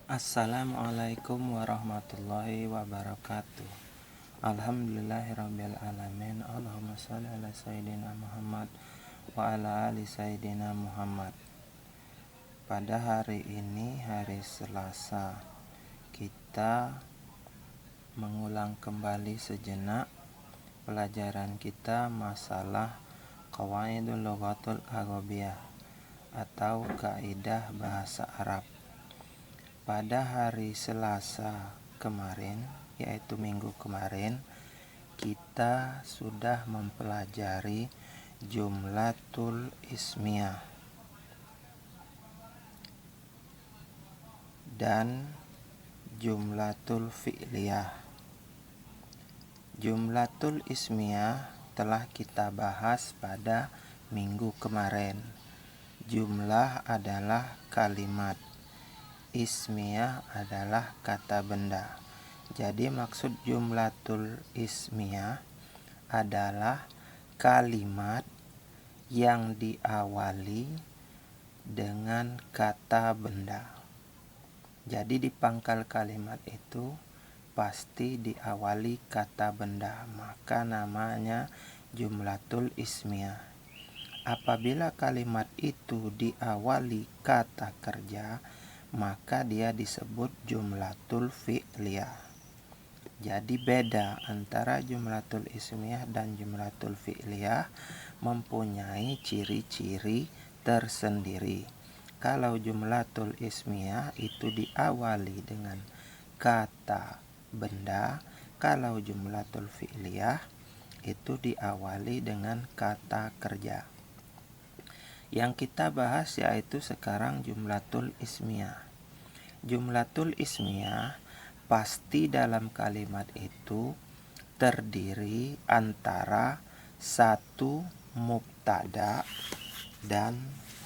Assalamualaikum warahmatullahi wabarakatuh. Alhamdulillahirabbil alamin. Allahumma shalli ala sayyidina Muhammad wa ala ali sayyidina Muhammad. Pada hari ini, hari Selasa, kita mengulang kembali sejenak pelajaran kita masalah Qawaidul Lughatul Arabiyah atau kaidah bahasa Arab. Pada hari Selasa kemarin, yaitu minggu kemarin, kita sudah mempelajari jumlatul ismiyah dan jumlatul fi'liyah. Jumlatul ismiyah telah kita bahas pada minggu kemarin. Jumlah adalah kalimat, ismiyah adalah kata benda. Jadi maksud jumlatul ismiyah adalah kalimat yang diawali dengan kata benda. Jadi di pangkal kalimat itu pasti diawali kata benda, maka namanya jumlatul ismiyah. Apabila kalimat itu diawali kata kerja, maka dia disebut jumlatul fi'liyah. Jadi beda antara jumlatul ismiyah dan jumlatul fi'liyah mempunyai ciri-ciri tersendiri. Kalau jumlatul ismiyah itu diawali dengan kata benda, kalau jumlatul fi'liyah itu diawali dengan kata kerja. Yang kita bahas yaitu sekarang jumlatul ismiyah. Jumlatul ismiyah pasti dalam kalimat itu terdiri antara satu mubtada dan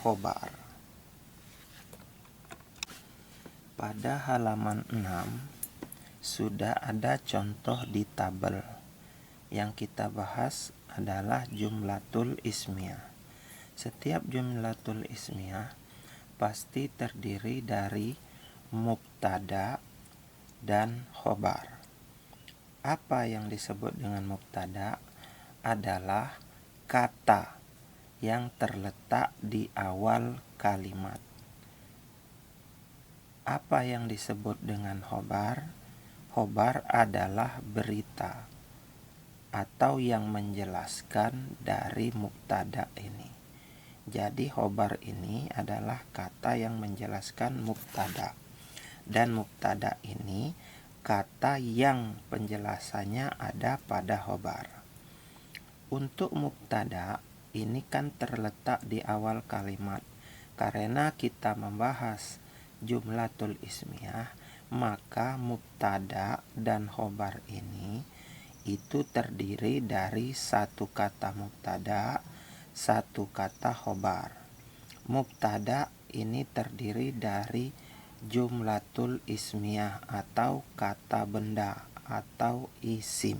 khobar. Pada halaman 6 sudah ada contoh di tabel. Yang kita bahas adalah jumlatul ismiyah. Setiap jumlatul ismiyah pasti terdiri dari mubtada dan khobar. Apa yang disebut dengan mubtada adalah kata yang terletak di awal kalimat. Apa yang disebut dengan khobar? Khobar adalah berita atau yang menjelaskan dari mubtada ini. Jadi khobar ini adalah kata yang menjelaskan mubtada. Dan mubtada ini kata yang penjelasannya ada pada khobar. Untuk mubtada ini kan terletak di awal kalimat. Karena kita membahas jumlatul ismiyah, maka mubtada dan khobar ini itu terdiri dari satu kata mubtada, satu kata khobar. Mubtada ini terdiri dari jumlatul ismiyah atau kata benda atau isim.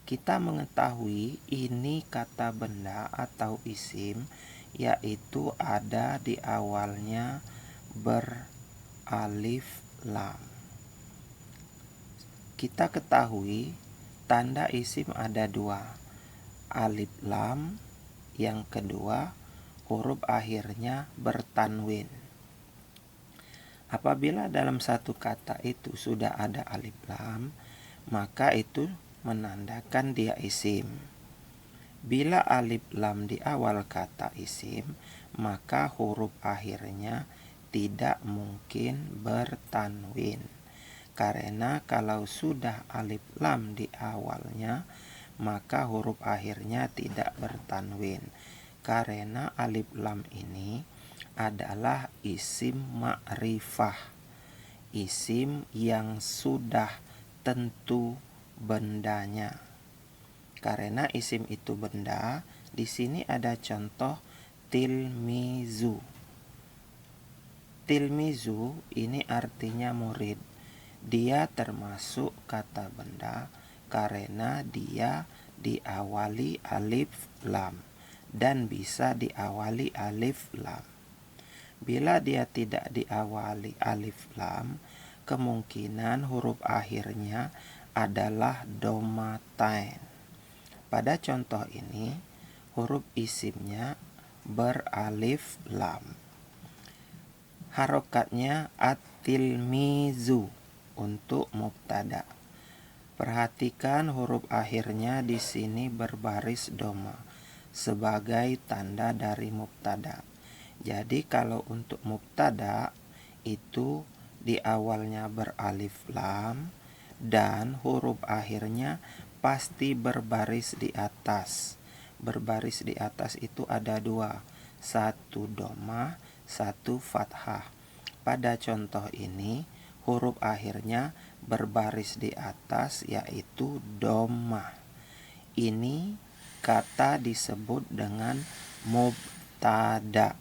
Kita mengetahui ini kata benda atau isim yaitu ada di awalnya beralif lam. Kita ketahui tanda isim ada dua, alif lam, yang kedua huruf akhirnya bertanwin. Apabila dalam satu kata itu sudah ada alif lam, maka itu menandakan dia isim. Bila alif lam di awal kata isim, maka huruf akhirnya tidak mungkin bertanwin. Karena kalau sudah alif lam di awalnya, maka huruf akhirnya tidak bertanwin. Karena alif lam ini adalah isim ma'rifah, isim yang sudah tentu bendanya. Karena isim itu benda, di sini ada contoh tilmizu. Tilmizu ini artinya murid. Dia termasuk kata benda karena dia diawali alif lam dan bisa diawali alif lam. Bila dia tidak diawali alif lam, kemungkinan huruf akhirnya adalah domatain. Pada contoh ini, huruf isimnya beralif lam. Harokatnya at-tilmizu untuk mubtada. Perhatikan huruf akhirnya di sini berbaris doma sebagai tanda dari mubtada. Jadi kalau untuk mubtada itu di awalnya beralif lam dan huruf akhirnya pasti berbaris di atas. Berbaris di atas itu ada dua, satu doma, satu fathah. Pada contoh ini huruf akhirnya berbaris di atas yaitu doma. Ini kata disebut dengan mubtada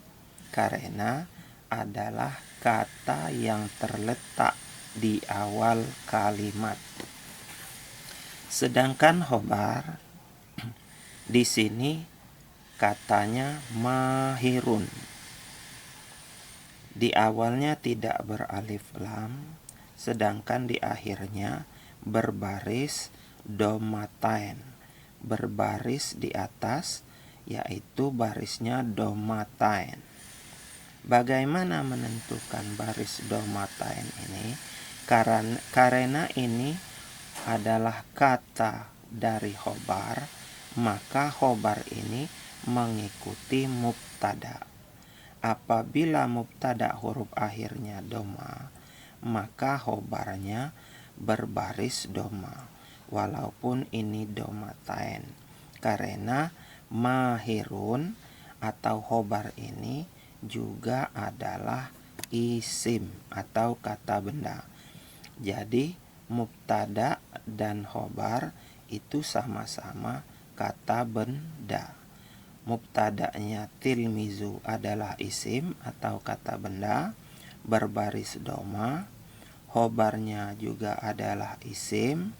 karena adalah kata yang terletak di awal kalimat. Sedangkan khobar di sini katanya mahirun. Di awalnya tidak beralif lam, sedangkan di akhirnya berbaris domatain. Berbaris di atas yaitu barisnya domatain. Bagaimana menentukan baris domatain ini? Karena ini adalah kata dari khobar, maka khobar ini mengikuti mubtada. Apabila mubtada huruf akhirnya doma, maka khobarnya berbaris doma, walaupun ini domatain. Karena mahirun atau khobar ini juga adalah isim atau kata benda. Jadi mubtada dan khobar itu sama-sama kata benda. Mubtada'nya tilmizu adalah isim atau kata benda berbaris doma. Khobarnya juga adalah isim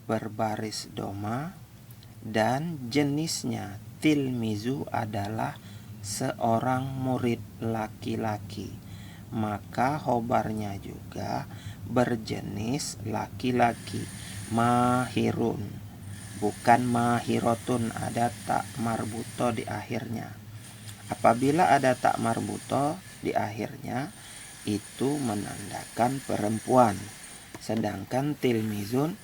berbaris doma, dan jenisnya tilmizu adalah seorang murid laki-laki, maka khobarnya juga berjenis laki-laki, mahirun, bukan mahirotun, ada tak marbuto di akhirnya. Apabila ada tak marbuto di akhirnya, itu menandakan perempuan, sedangkan tilmizun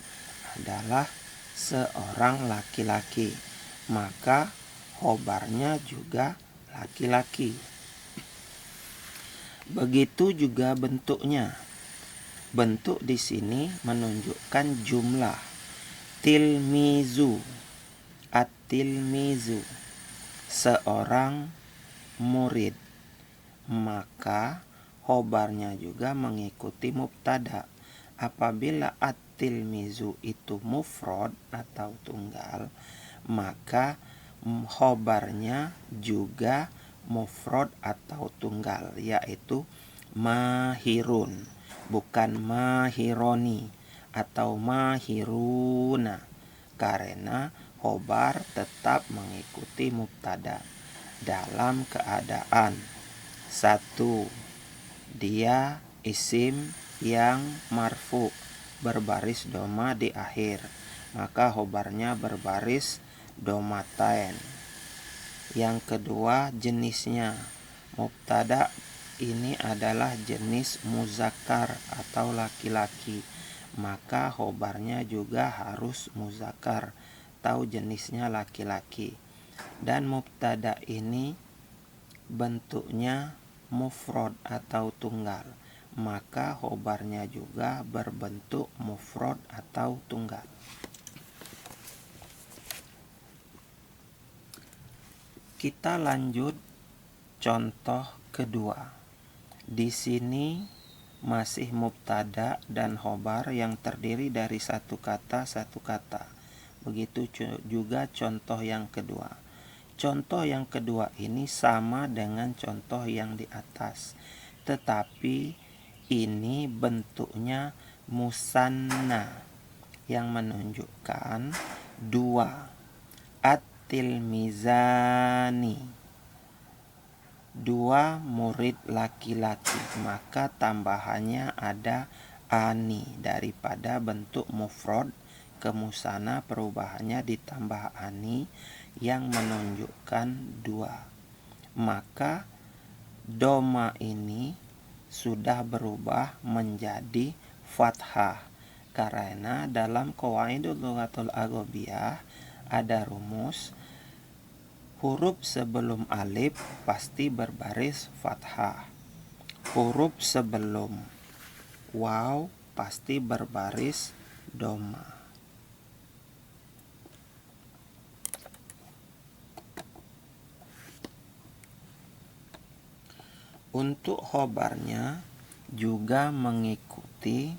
adalah seorang laki-laki, maka khobarnya juga laki-laki. Begitu juga bentuknya. Bentuk di sini menunjukkan jumlah. Tilmizu, at-tilmizu, seorang murid, maka khobarnya juga mengikuti mubtada. Apabila at-tilmizu itu mufrad atau tunggal, maka khobarnya juga mufrad atau tunggal, yaitu mahirun, bukan mahironi atau mahiruna, karena khobar tetap mengikuti mubtada dalam keadaan satu, dia isim yang marfu berbaris doma di akhir, maka khobarnya berbaris domatain. Yang kedua, jenisnya. Mubtada ini adalah jenis muzakkar atau laki-laki, maka khobarnya juga harus muzakkar atau jenisnya laki-laki. Dan mubtada ini bentuknya mufrad atau tunggal, maka khobarnya juga berbentuk mufrad atau tunggal. Kita lanjut contoh kedua. Di sini masih mubtada dan khobar yang terdiri dari satu kata. Begitu juga contoh yang kedua. Contoh yang kedua ini sama dengan contoh yang di atas, tetapi ini bentuknya musanna yang menunjukkan dua. At-tilmizani, 2 murid laki-laki, maka tambahannya ada ani. Daripada bentuk mufrad ke musanna, perubahannya ditambah ani yang menunjukkan 2. Maka doma ini sudah berubah menjadi fathah, karena dalam qawaidul lughatul arabiyah ada rumus huruf sebelum alif pasti berbaris fathah, huruf sebelum waw pasti berbaris doma. Untuk khobarnya juga mengikuti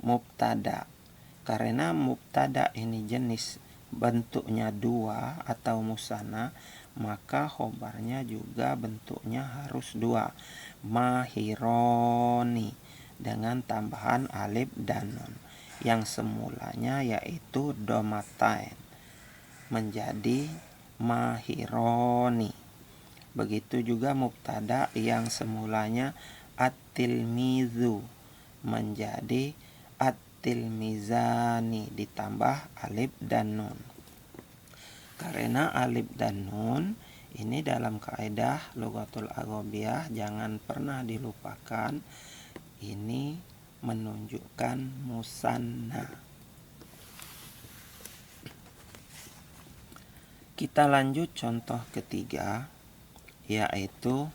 mubtada. Karena mubtada ini jenis bentuknya 2 atau musanna, maka khobarnya juga bentuknya harus 2. Mahironi dengan tambahan alif dan nun yang semulanya yaitu domatain menjadi mahironi. Begitu juga mubtada yang semulanya at-tilmizu menjadi at-tilmizani ditambah alif dan nun. Karena alif dan nun ini dalam kaidah lughatul arabiyah jangan pernah dilupakan, ini menunjukkan musanna. Kita lanjut contoh ketiga, yaitu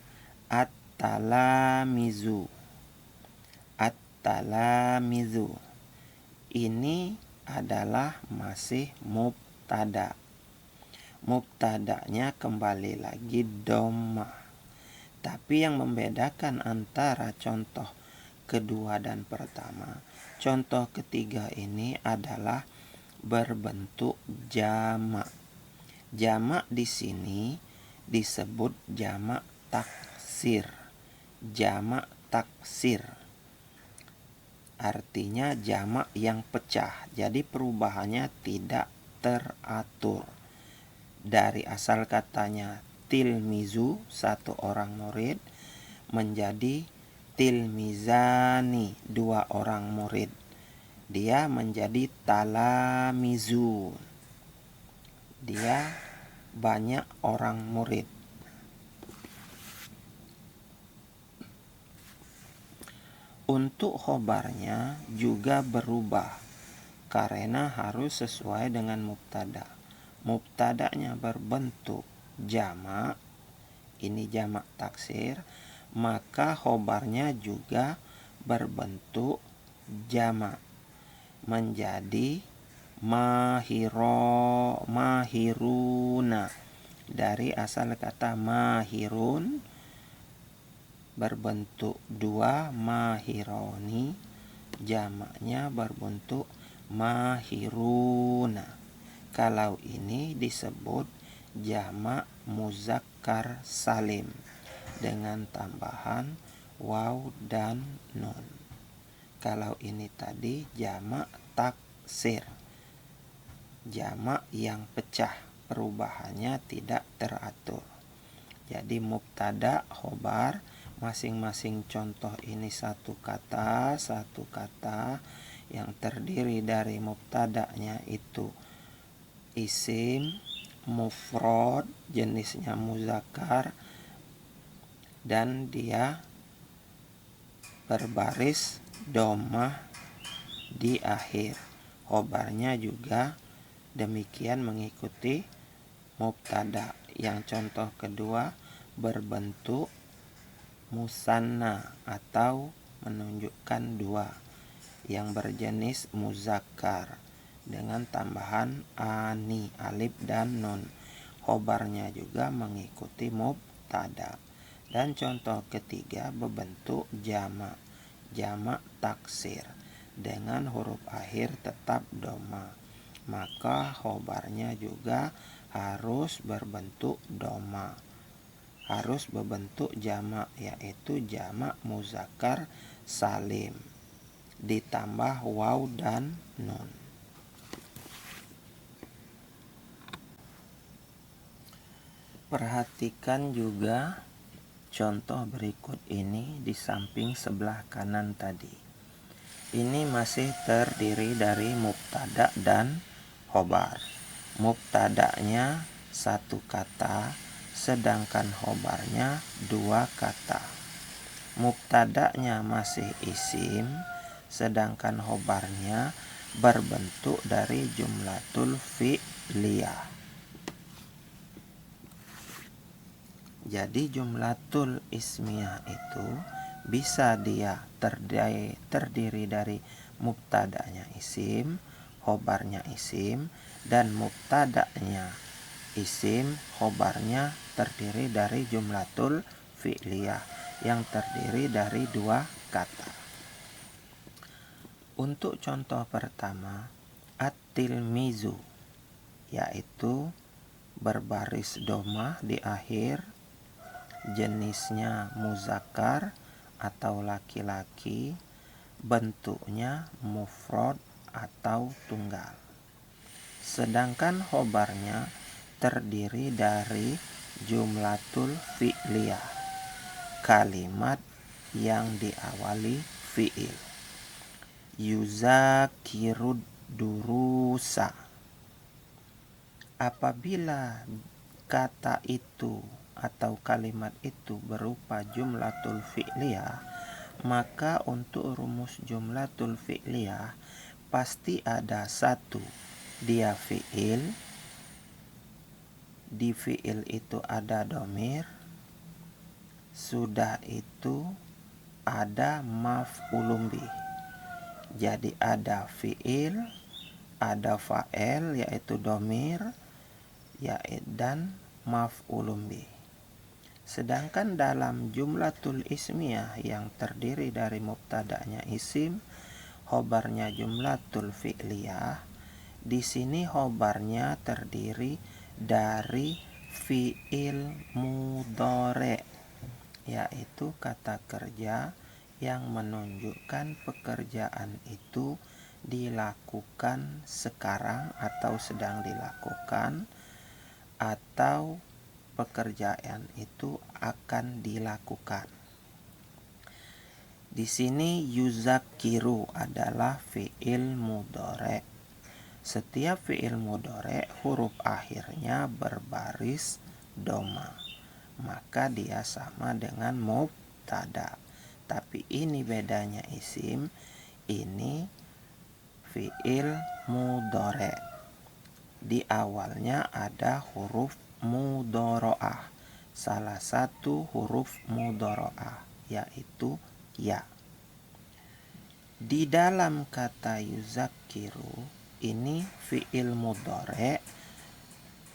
at-talamizu. At-talamizu ini adalah masih mubtada. Mubtadanya kembali lagi dhamma. Tapi yang membedakan antara contoh kedua dan pertama, contoh ketiga ini adalah berbentuk jamak. Jamak di sini disebut jamak taksir. Jamak taksir artinya jamak yang pecah. Jadi perubahannya tidak teratur. Dari asal katanya tilmizu, 1 orang murid, menjadi tilmizani, 2 orang murid. Dia menjadi talamizu. Dia banyak orang murid. Untuk khobarnya juga berubah karena harus sesuai dengan mubtada. Mubtadanya berbentuk jamak, ini jamak taksir, maka khobarnya juga berbentuk jamak menjadi mahiruna. Dari asal kata mahirun berbentuk 2 mahironi, jamaknya berbentuk mahiruna. Kalau ini disebut jamak muzakkar salim dengan tambahan waw dan nun. Kalau ini tadi jamak taksir, jamak yang pecah, perubahannya tidak teratur. Jadi mubtada, khobar, masing-masing contoh ini satu kata yang terdiri dari mubtadanya itu isim, mufrad, jenisnya muzakkar, dan dia berbaris dhammah di akhir. Khobarnya juga demikian mengikuti mubtada. Yang contoh kedua berbentuk musanna atau menunjukkan 2 yang berjenis muzakkar dengan tambahan ani, alif dan nun. Khobarnya juga mengikuti mubtada. Dan contoh ketiga berbentuk jamak, jamak taksir dengan huruf akhir tetap dhamma, maka khobarnya juga harus berbentuk dhamma, harus berbentuk jamak, yaitu jamak muzakkar salim ditambah waw dan nun. Perhatikan juga contoh berikut ini di samping sebelah kanan tadi. Ini masih terdiri dari mubtada dan khobar. Mubtadanya satu kata, sedangkan khobarnya dua kata. Mubtadanya masih isim, sedangkan khobarnya berbentuk dari jumlatul fi'liyah. Jadi jumlatul ismiyah itu bisa dia terdiri dari mubtadanya isim, khobarnya isim, dan mubtadanya isim, khobarnya terdiri dari jumlatul fi'liyah yang terdiri dari dua kata. Untuk contoh pertama, at-tilmizu, yaitu berbaris domah di akhir, jenisnya muzakkar atau laki-laki, bentuknya mufrad atau tunggal. Sedangkan khobarnya terdiri dari jumlatul fi'liyah, kalimat yang diawali fi'il. Yuzakirud durusa. Apabila kata itu atau kalimat itu berupa jumlatul fi'liyah, maka untuk rumus jumlatul fi'liyah pasti ada satu, dia fi'il, di fi'il itu ada dhamir, sudah itu ada maf'ulun bih. Jadi ada fi'il, ada fa'il yaitu dhamir, dan maf'ulun bih. Sedangkan dalam jumlatul ismiyah yang terdiri dari mubtada'nya isim, khobarnya jumlatul fi'liyah, di sini khobarnya terdiri dari fi'il mudhari', yaitu kata kerja yang menunjukkan pekerjaan itu dilakukan sekarang atau sedang dilakukan, atau pekerjaan itu akan dilakukan. Di sini yuzakiru adalah fi'il mudhari'. Setiap fi'il mudhari' huruf akhirnya berbaris dhamma, maka dia sama dengan mubtada. Tapi ini bedanya isim, ini fi'il mudhari'. Di awalnya ada huruf mudhoro'ah, salah satu huruf mudhoro'ah yaitu ya. Di dalam kata yuzakiru ini fi'il mudhari'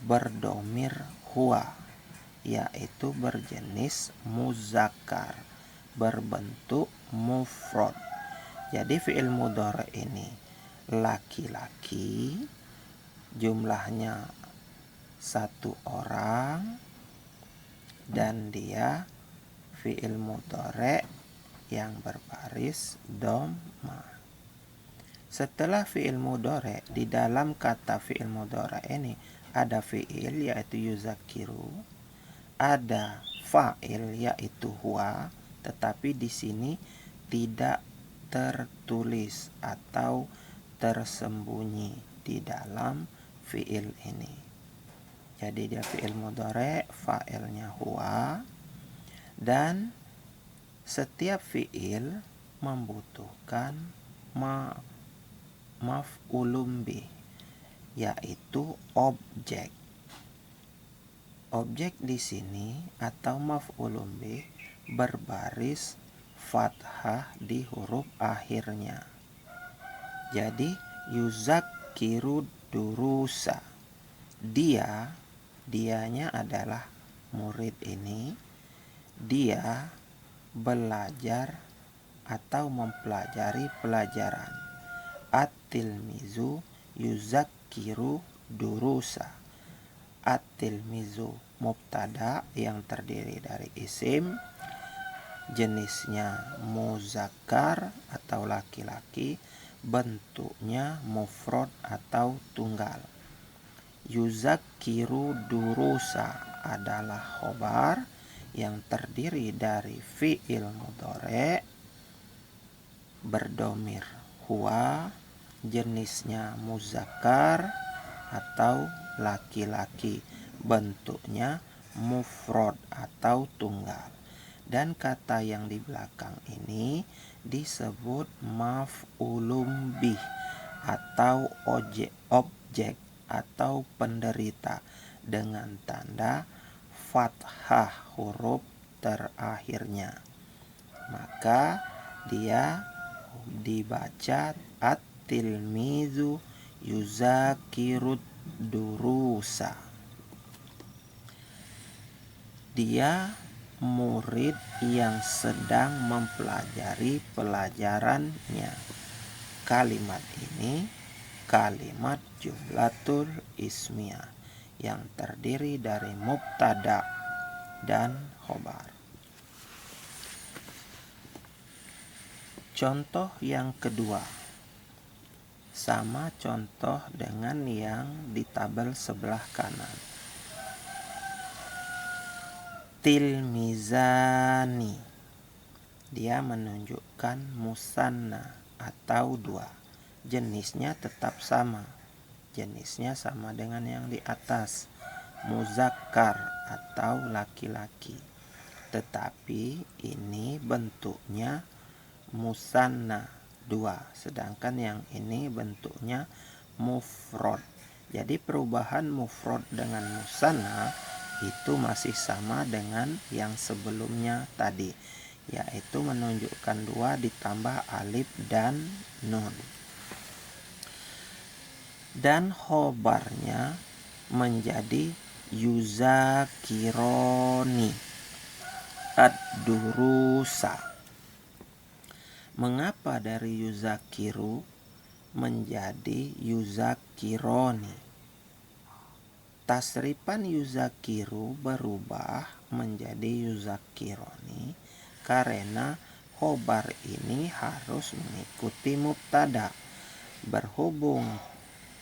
berdhamir huwa, yaitu berjenis muzakkar, berbentuk mufrad. Jadi fi'il mudhari' ini laki-laki, jumlahnya satu orang, dan dia fi'il mudhari' yang berbaris dhamma. Setelah fi'il mudhari', di dalam kata fi'il mudhari' ini ada fi'il yaitu yuzakiru, ada fa'il yaitu huwa, tetapi di sini tidak tertulis atau tersembunyi di dalam fi'il ini. Jadi dia fi'il mudhari', fa'ilnya huwa, dan setiap fi'il membutuhkan maf'ulun bih, yaitu objek. Objek di sini atau maf'ulun bih berbaris fathah di huruf akhirnya. Jadi yuzakiru durusa, dianya adalah murid ini, dia belajar atau mempelajari pelajaran. At-tilmizu yuzakiru durusa. At-tilmizu mubtada yang terdiri dari isim, jenisnya muzakkar atau laki-laki, bentuknya mufrad atau tunggal. Yuzakiru durusa adalah khobar yang terdiri dari fi'il mudhari' berdomir huwa, jenisnya muzakkar atau laki-laki, bentuknya mufrad atau tunggal. Dan kata yang di belakang ini disebut maf'ulun bih atau objek atau penderita dengan tanda fathah huruf terakhirnya. Maka dia dibaca at-tilmizu yuzakirud durusa. Dia murid yang sedang mempelajari pelajarannya. Kalimat ini kalimat jumlatul ismiyah yang terdiri dari mubtada dan khobar. Contoh yang kedua sama contoh dengan yang di tabel sebelah kanan. Tilmizani, dia menunjukkan musanna atau dua. Jenisnya tetap sama. Jenisnya sama dengan yang di atas, muzakkar atau laki-laki. Tetapi ini bentuknya musanna dua, sedangkan yang ini bentuknya mufrad. Jadi perubahan mufrad dengan musanna itu masih sama dengan yang sebelumnya tadi, yaitu menunjukkan dua ditambah alif dan nun. Dan khobarnya menjadi yuzakironi ad-durusa. Mengapa dari yuzakiru menjadi yuzakironi? Tasrifan yuzakiru berubah menjadi yuzakironi karena khobar ini harus mengikuti mubtada. Berhubung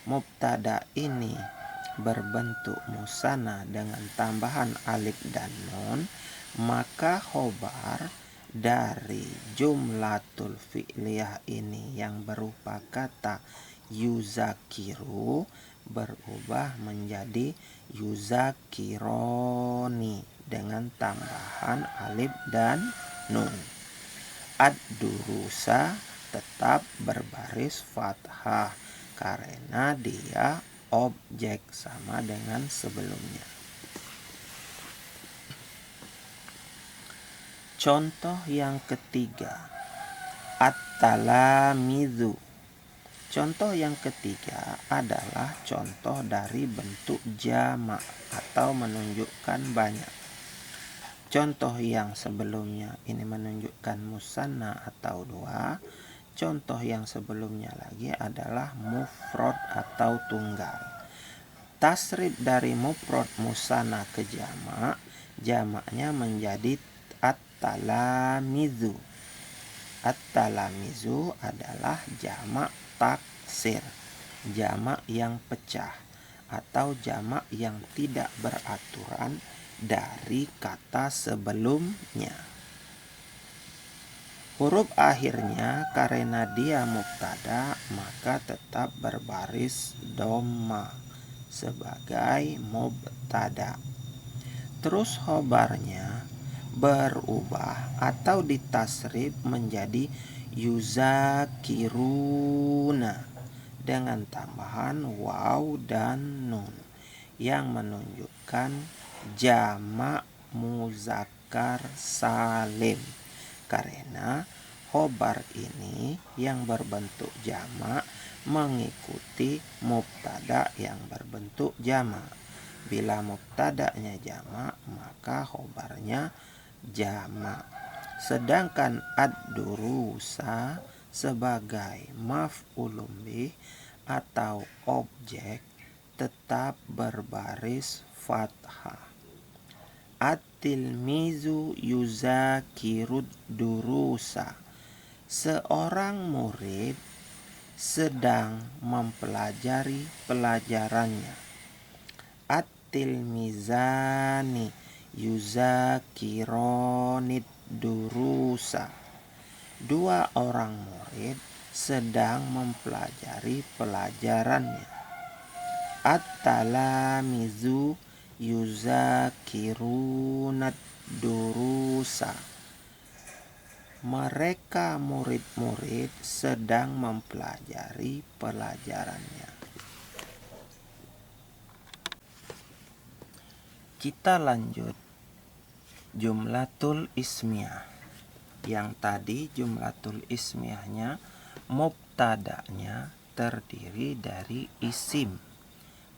mubtada ini berbentuk musanna dengan tambahan alif dan nun, maka khobar dari jumlatul fi'liyah ini yang berupa kata yuzakiru berubah menjadi yuzakironi dengan tambahan alif dan nun. Ad-durusa tetap berbaris fathah karena dia objek sama dengan sebelumnya. Contoh yang ketiga, at-talamizu. Contoh yang ketiga adalah contoh dari bentuk jamak atau menunjukkan banyak. Contoh yang sebelumnya ini menunjukkan musanna atau dua. Contoh yang sebelumnya lagi adalah mufrad atau tunggal. Tasrif dari mufrad musanna ke jamak, jamaknya menjadi at-talamizu. At-talamizu adalah jamak taksir, jamak yang pecah atau jamak yang tidak beraturan dari kata sebelumnya. Huruf akhirnya karena dia mubtada maka tetap berbaris dhamma sebagai mubtada. Terus khobarnya berubah atau ditasrif menjadi yuzakiruna dengan tambahan waw dan nun yang menunjukkan jamak muzakkar salim, karena khobar ini yang berbentuk jamak mengikuti mubtada yang berbentuk jamak. Bila mubtada'nya jamak maka khobarnya jamak. Sedangkan ad-durusa sebagai maf'ulun bih atau objek tetap berbaris fathah. At-tilmizu yuzakirud durusa. Seorang murid sedang mempelajari pelajarannya. At-tilmizani yuzakironid durusa. Dua orang murid sedang mempelajari pelajarannya. At-talamizu yuzakirunad durusa. Mereka murid-murid sedang mempelajari pelajarannya. Kita lanjut jumlatul ismiyah. Yang tadi jumlatul ismiyahnya mubtada'nya terdiri dari isim,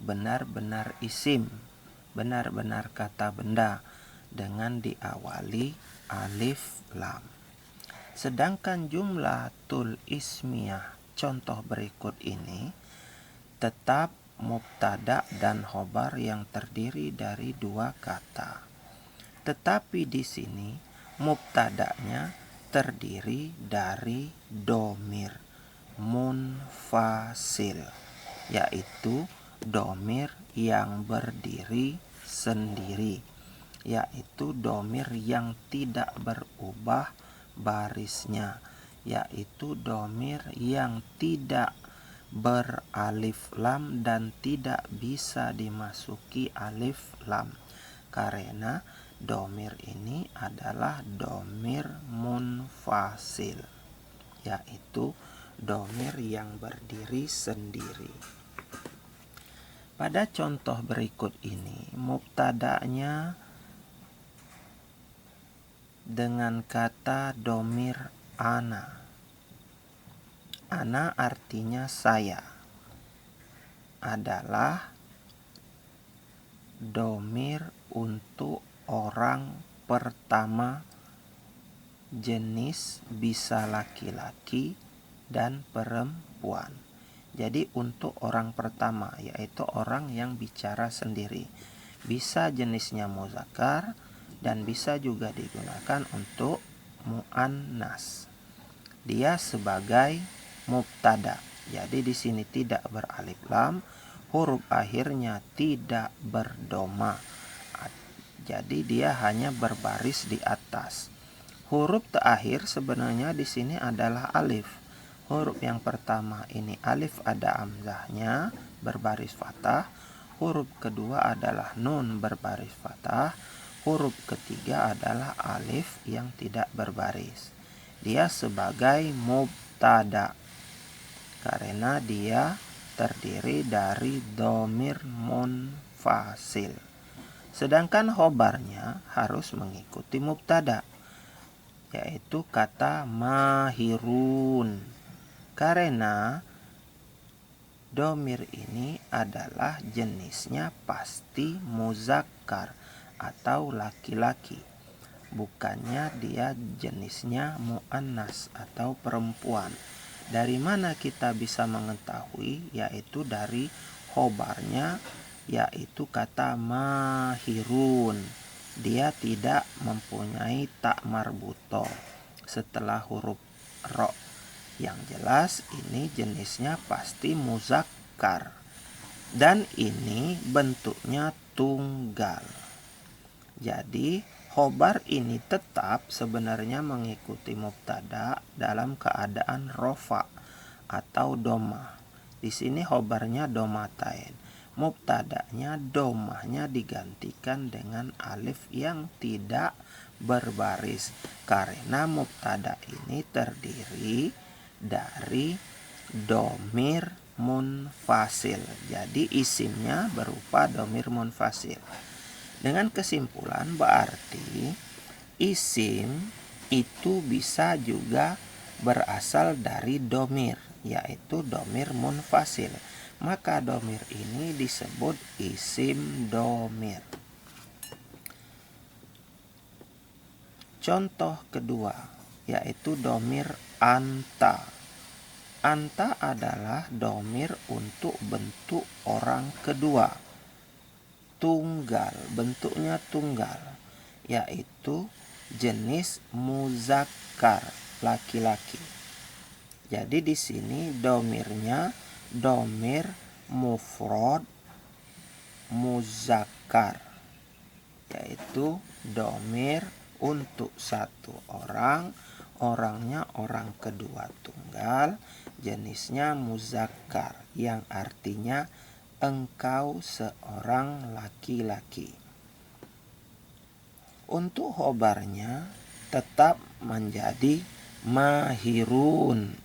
benar-benar isim, benar-benar kata benda dengan diawali alif lam. Sedangkan jumlatul ismiyah contoh berikut ini tetap mubtada dan khobar yang terdiri dari dua kata. Tetapi di sini mubtada'nya terdiri dari domir munfasil, yaitu domir yang berdiri sendiri, yaitu domir yang tidak berubah barisnya, yaitu domir yang tidak beralif lam dan tidak bisa dimasuki alif lam, karena domir ini adalah domir munfasil, yaitu domir yang berdiri sendiri. Pada contoh berikut ini mubtada'nya dengan kata domir ana. Ana artinya saya, adalah domir untuk orang pertama jenis bisa laki-laki dan perempuan. Jadi untuk orang pertama, yaitu orang yang bicara sendiri. Bisa jenisnya muzakkar dan bisa juga digunakan untuk muannas. Dia sebagai mubtada. Jadi di sini tidak beralif lam, huruf akhirnya tidak berdoma. Jadi dia hanya berbaris di atas. Huruf terakhir sebenarnya di sini adalah alif. Huruf yang pertama ini alif ada hamzahnya berbaris fathah. Huruf kedua adalah nun berbaris fathah. Huruf ketiga adalah alif yang tidak berbaris. Dia sebagai mubtada karena dia terdiri dari domir munfasil. Sedangkan khobarnya harus mengikuti mubtada, yaitu kata mahirun, karena domir ini adalah jenisnya pasti muzakkar atau laki-laki, bukannya dia jenisnya muannas atau perempuan. Dari mana kita bisa mengetahui? Yaitu dari khobarnya, yaitu kata mahirun. Dia tidak mempunyai tak marbuto setelah huruf ro. Yang jelas ini jenisnya pasti muzakkar dan ini bentuknya tunggal. Jadi khobar ini tetap sebenarnya mengikuti mubtada dalam keadaan rofa atau doma. Di sini khobarnya domatain. Mubtadanya domahnya digantikan dengan alif yang tidak berbaris karena mubtada ini terdiri dari domir munfasil. Jadi isimnya berupa domir munfasil. Dengan kesimpulan berarti isim itu bisa juga berasal dari domir, yaitu domir munfasil. Maka domir ini disebut isim domir. Contoh kedua yaitu domir anta. Anta adalah domir untuk bentuk orang kedua. Tunggal, bentuknya tunggal, yaitu jenis muzakkar, laki-laki. Jadi di sini domirnya domir mufrad muzakkar, yaitu domir untuk satu orang, orangnya orang kedua tunggal, jenisnya muzakkar yang artinya engkau seorang laki-laki. Untuk khobarnya tetap menjadi mahirun.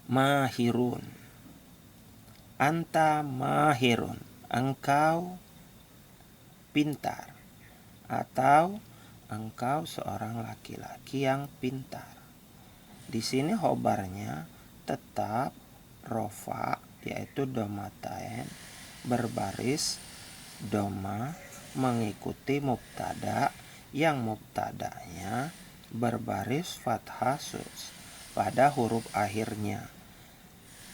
Mahirun. Anta mahirun, engkau pintar, atau engkau seorang laki-laki yang pintar. Di sini khobarnya tetap rofa, yaitu domatain, berbaris doma mengikuti mubtada yang mubtadanya berbaris fathah pada huruf akhirnya,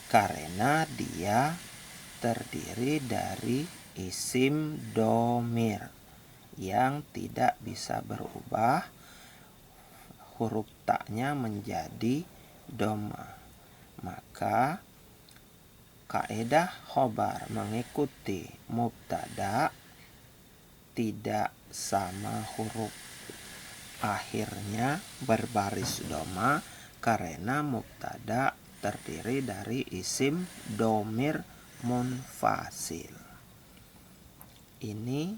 karena dia terdiri dari isim domir yang tidak bisa berubah huruf taknya menjadi doma. Maka kaidah khobar mengikuti mubtada tidak sama huruf akhirnya berbaris doma karena mubtada terdiri dari isim domir munfasil. Ini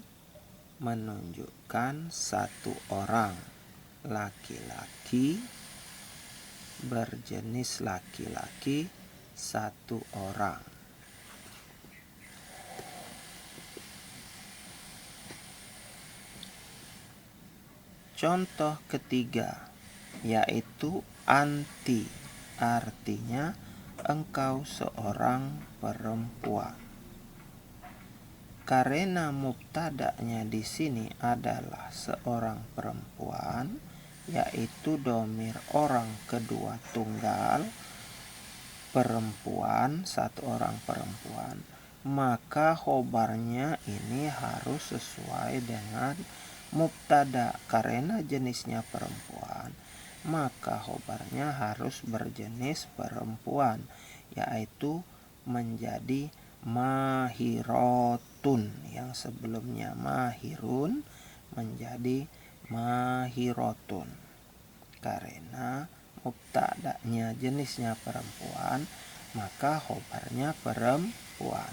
menunjukkan satu orang laki-laki berjenis laki-laki satu orang. Contoh ketiga yaitu anti, artinya engkau seorang perempuan. Karena mubtada'nya di sini adalah seorang perempuan, yaitu domir orang kedua tunggal perempuan, satu orang perempuan, maka khobarnya ini harus sesuai dengan mubtada. Karena jenisnya perempuan, maka khobarnya harus berjenis perempuan, yaitu menjadi mahirotun. Yang sebelumnya mahirun menjadi mahirotun karena mubtada'nya jenisnya perempuan, maka khobarnya perempuan.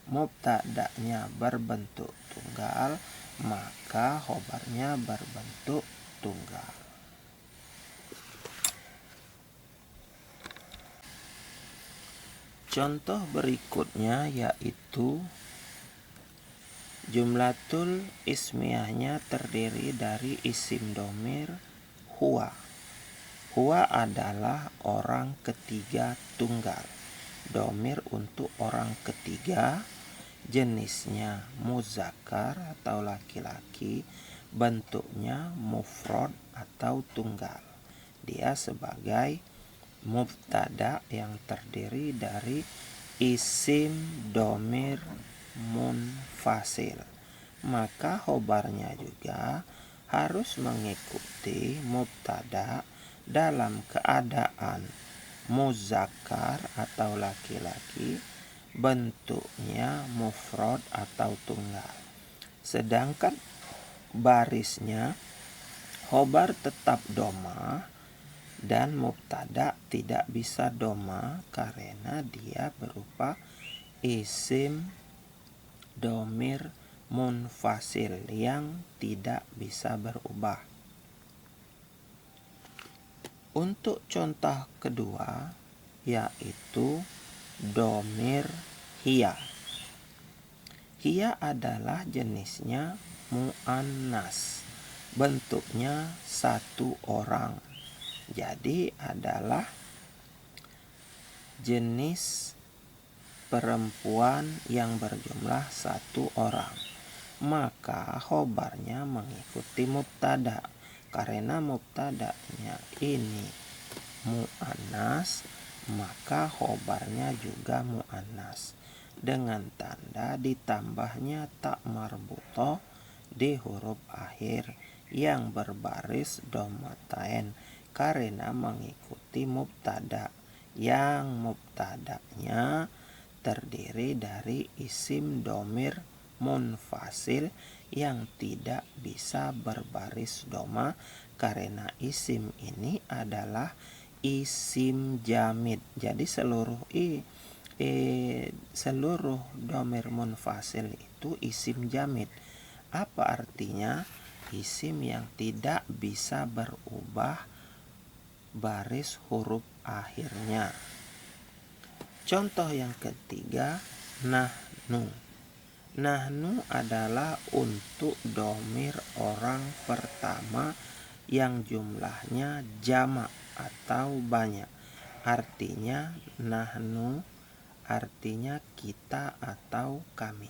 Mubtada'nya berbentuk tunggal, maka khobarnya berbentuk tunggal. Contoh berikutnya yaitu jumlatul ismiyahnya terdiri dari isim domir huwa. Huwa adalah orang ketiga tunggal, domir untuk orang ketiga, jenisnya muzakkar atau laki-laki, bentuknya mufrad atau tunggal. Dia sebagai mubtada yang terdiri dari isim domir munfasil, maka khobarnya juga harus mengikuti mubtada dalam keadaan muzakkar atau laki-laki, bentuknya mufrad atau tunggal. Sedangkan barisnya khobar tetap doma dan mubtada tidak bisa doma karena dia berupa isim domir munfasil yang tidak bisa berubah. Untuk contoh kedua yaitu domir hiya. Hiya adalah jenisnya muannas, bentuknya satu orang, jadi adalah jenis perempuan yang berjumlah satu orang. Maka khobarnya mengikuti mubtada. Karena mubtada'nya ini muannas, maka khobarnya juga muannas dengan tanda ditambahnya tak marbutoh di huruf akhir yang berbaris domatain karena mengikuti mubtada yang mubtada'nya terdiri dari isim domir munfasil yang tidak bisa berbaris doma, karena isim ini adalah isim jamid. Jadi seluruh domir munfasil itu isim jamid. Apa artinya? Isim yang tidak bisa berubah baris huruf akhirnya. Contoh yang ketiga, nahnu. Nahnu adalah untuk domir orang pertama yang jumlahnya jamak atau banyak. Artinya nahnu artinya kita atau kami.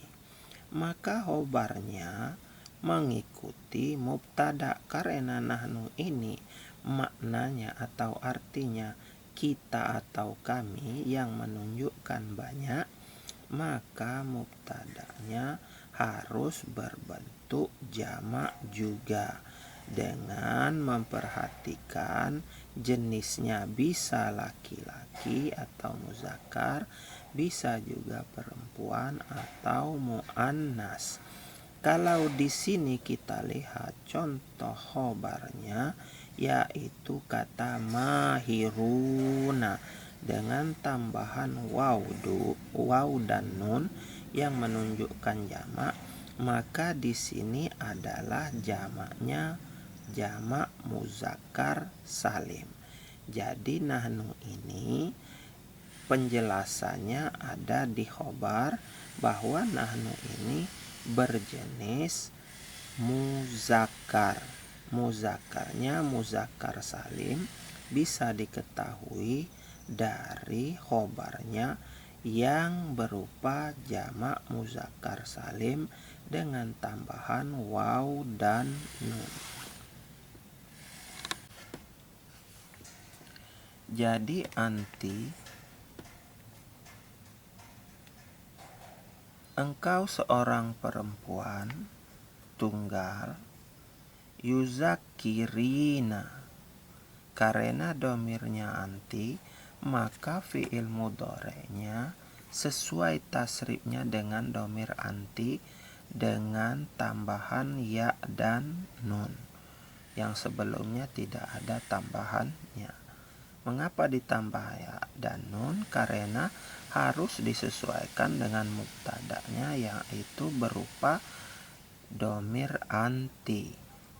Maka khobarnya mengikuti mubtada, karena nahnu ini maknanya atau artinya kita atau kami yang menunjukkan banyak, maka mubtadanya harus berbentuk jamak juga dengan memperhatikan jenisnya, bisa laki-laki atau muzakkar, bisa juga perempuan atau muannas. Kalau di sini kita lihat contoh khobarnya, yaitu kata mahiruna dengan tambahan waw dan nun yang menunjukkan jamak, maka di sini adalah jamaknya jamak muzakkar salim. Jadi nahnu ini penjelasannya ada di khobar bahwa nahnu ini berjenis muzakkar. Muzakkarnya muzakkar salim bisa diketahui dari khobarnya yang berupa jamak muzakkar salim dengan tambahan waw dan nun. Jadi anti, engkau seorang perempuan tunggal, yuzakirina, karena domirnya anti, maka fi'il mudhari'nya sesuai tasrifnya dengan domir anti dengan tambahan ya dan nun yang sebelumnya tidak ada tambahannya. Mengapa ditambah ya dan nun? Karena harus disesuaikan dengan mubtada'nya, yaitu berupa domir anti.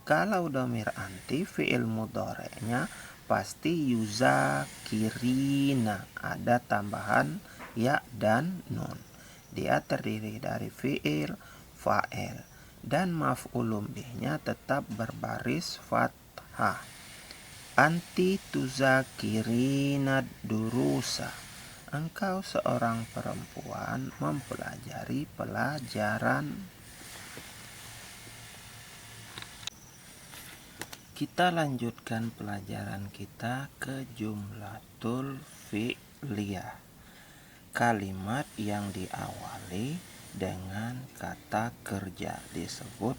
Kalau domir anti, fi'il mudhari'nya pasti yuzakirina, ada tambahan ya dan nun. Dia terdiri dari fi'il, fa'il, dan maf'ulun bihnya tetap berbaris fathah. Anti tuzakirina durusa, engkau seorang perempuan mempelajari pelajaran. Kita lanjutkan pelajaran kita ke jumlatul fi'liyah. Kalimat yang diawali dengan kata kerja disebut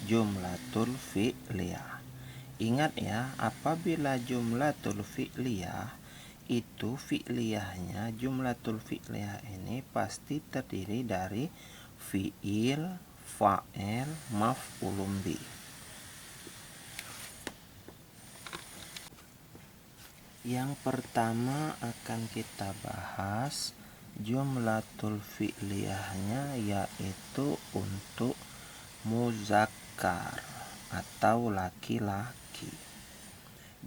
jumlatul fi'liyah. Ingat ya, apabila jumlatul fi'liyah itu fi'liyahnya, jumlatul fi'liyah ini pasti terdiri dari fi'il, fa'il, maf'ulun bih. Yang pertama akan kita bahas jumlatul fi'liyahnya, yaitu untuk muzakkar atau laki-laki.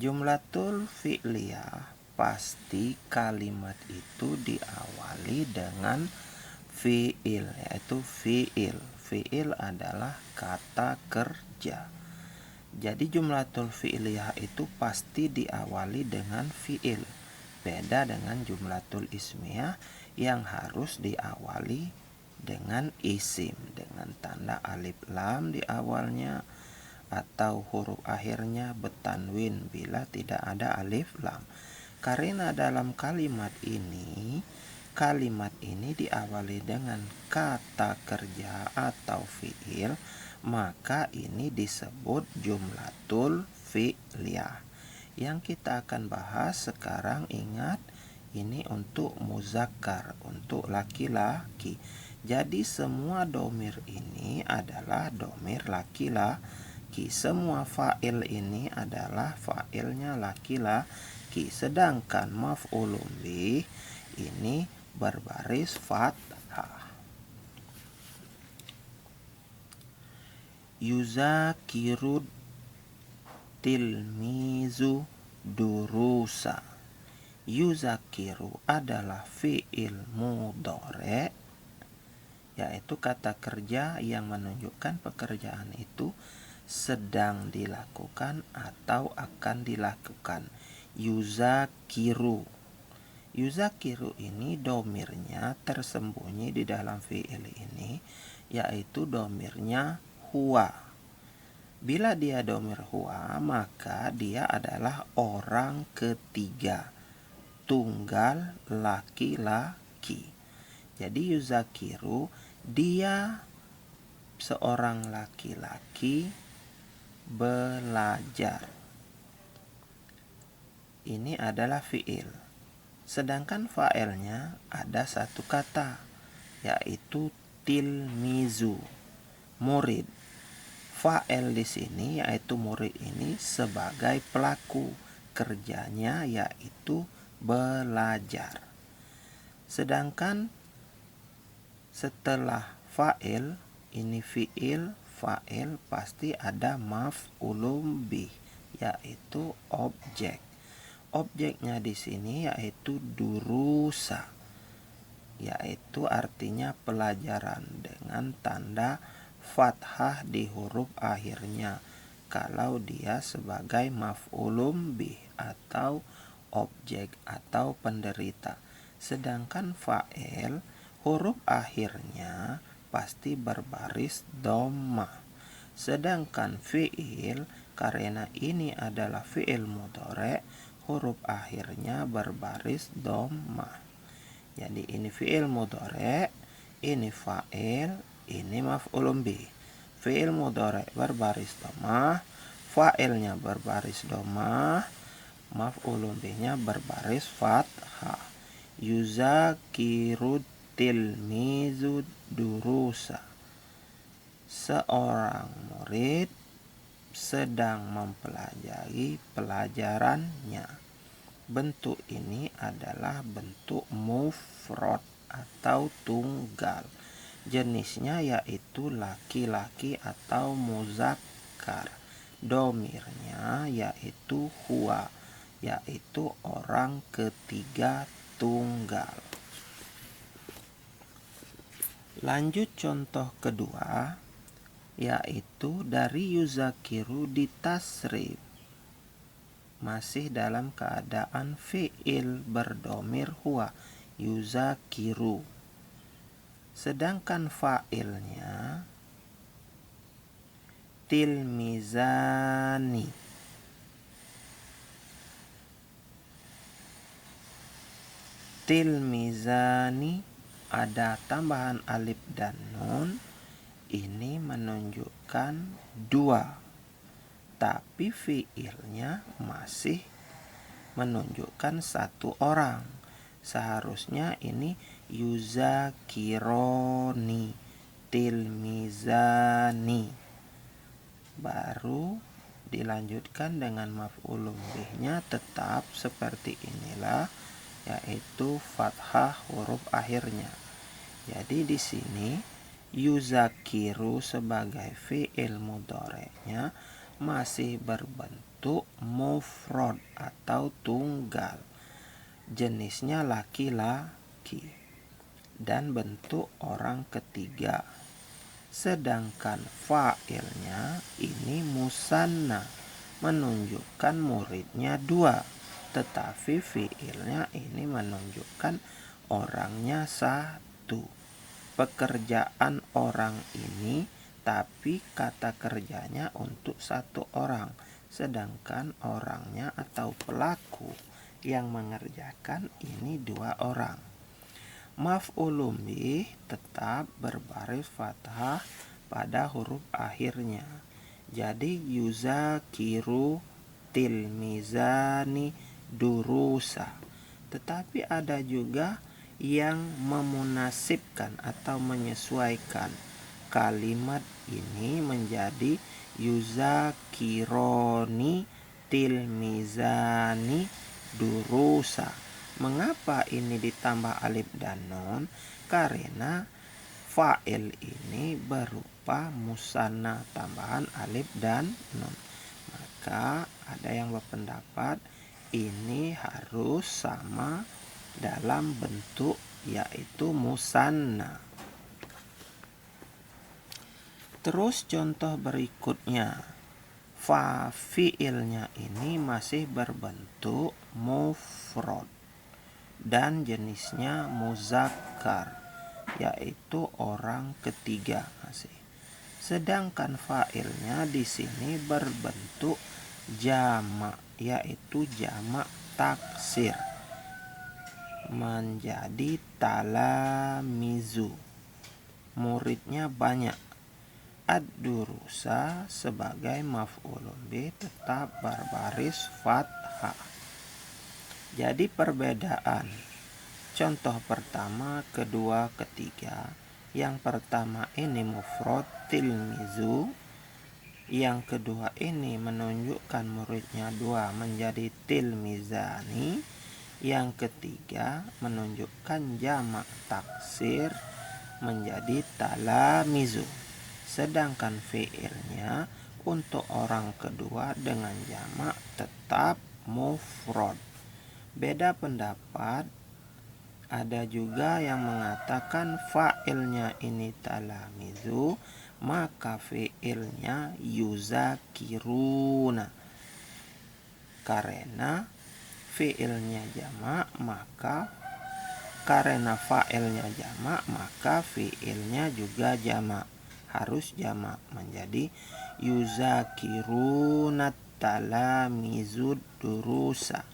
Jumlatul fi'liyah pasti kalimat itu diawali dengan fi'il, yaitu fi'il. Fi'il adalah kata kerja. Jadi jumlatul fi'liyah itu pasti diawali dengan fi'il. Beda dengan jumlatul ismiyah yang harus diawali dengan isim, dengan tanda alif lam di awalnya atau huruf akhirnya bertanwin bila tidak ada alif lam. Karena dalam kalimat ini diawali dengan kata kerja atau fi'il, maka ini disebut jumlatul fi'liyah. Yang kita akan bahas sekarang, ingat, ini untuk muzakkar, untuk laki-laki. Jadi semua domir ini adalah domir laki-laki. Semua fa'il ini adalah fa'ilnya laki-laki. Sedangkan maf'ulun bih ini berbaris fathah. Yuzakiru tilmizu durusa. Yuzakiru adalah fi'il mudhari', yaitu kata kerja yang menunjukkan pekerjaan itu sedang dilakukan atau akan dilakukan. Yuzakiru. Yuzakiru ini domirnya tersembunyi di dalam fi'il ini, yaitu domirnya huwa. Bila dia domir huwa, maka dia adalah orang ketiga, tunggal laki-laki. Jadi yuzakiru, dia seorang laki-laki belajar. Ini adalah fi'il. Sedangkan fa'ilnya ada satu kata, yaitu tilmizu, murid. Fa'il di sini yaitu murid ini sebagai pelaku, kerjanya yaitu belajar. Sedangkan setelah fa'il, ini fi'il, fa'il pasti ada maf'ulun bih, yaitu objek. Objeknya di sini yaitu durusa, yaitu artinya pelajaran dengan tanda fathah di huruf akhirnya kalau dia sebagai maf'ulun bih atau objek atau penderita. Sedangkan fa'il, huruf akhirnya pasti berbaris dhammah. Sedangkan fi'il, karena ini adalah fi'il mudhari', huruf akhirnya berbaris dhammah. Jadi ini fi'il mudhari', ini fa'il, ini maf'ulun bih. Fi'il mudhari' berbaris dhammah, fa'ilnya berbaris dhammah, maf'ulun bihnya berbaris fathah. Yuzakiru tilmizu durusa. Seorang murid sedang mempelajari pelajarannya. Bentuk ini adalah bentuk mufrad atau tunggal. Jenisnya yaitu laki-laki atau muzakkar. Domirnya yaitu huwa, yaitu orang ketiga tunggal. Lanjut contoh kedua, yaitu dari yuzakiru ditasrif. Masih dalam keadaan fi'il berdomir huwa, yuzakiru. Sedangkan fa'ilnya tilmizani. Tilmizani ada tambahan alif dan nun, ini menunjukkan dua, tapi fiilnya masih menunjukkan satu orang. Seharusnya ini yuzakironi tilmizani, baru dilanjutkan dengan maf'ulun bihnya tetap seperti inilah, yaitu fathah huruf akhirnya. Jadi di sini yuzakiru sebagai fi'il mudhari'nya masih berbentuk mufrad atau tunggal. Jenisnya laki-laki dan bentuk orang ketiga. Sedangkan fa'ilnya ini musanna, menunjukkan muridnya dua, tetapi fi'ilnya ini menunjukkan orangnya satu. Pekerjaan orang ini, tapi kata kerjanya untuk satu orang, sedangkan orangnya atau pelaku yang mengerjakan ini dua orang. Maf'ulun bih tetap berbaris fathah pada huruf akhirnya. Jadi yuzakiru tilmizani durusa. Tetapi ada juga yang memunasibkan atau menyesuaikan kalimat ini menjadi yuzakironi tilmizani durusa. Mengapa ini ditambah alif dan nun? Karena fa'il ini berupa musanna tambahan alif dan nun. Maka ada yang berpendapat ini harus sama dalam bentuk yaitu musanna. Terus contoh berikutnya, fa fiilnya ini masih berbentuk mufrad dan jenisnya muzakkar, yaitu orang ketiga masih. Sedangkan fa'ilnya di sini berbentuk jamak, yaitu jamak taksir, menjadi talamizu, muridnya banyak. Ad-durusa sebagai maf'ulun bih tetap berbaris fathah. Jadi perbedaan contoh pertama, kedua, ketiga. Yang pertama ini mufrad tilmizu, yang kedua ini menunjukkan muridnya dua menjadi tilmizani, yang ketiga menunjukkan jamak taksir menjadi talamizu. Sedangkan fi'ilnya untuk orang kedua dengan jamak tetap mufrad. Beda pendapat, ada juga yang mengatakan fa'ilnya ini talamizu, maka fi'ilnya yuzakiruna. Karena fi'ilnya jamak, maka karena fa'ilnya jamak, maka fi'ilnya juga jamak. Harus jamak menjadi yuzakirunat talamizud durusa.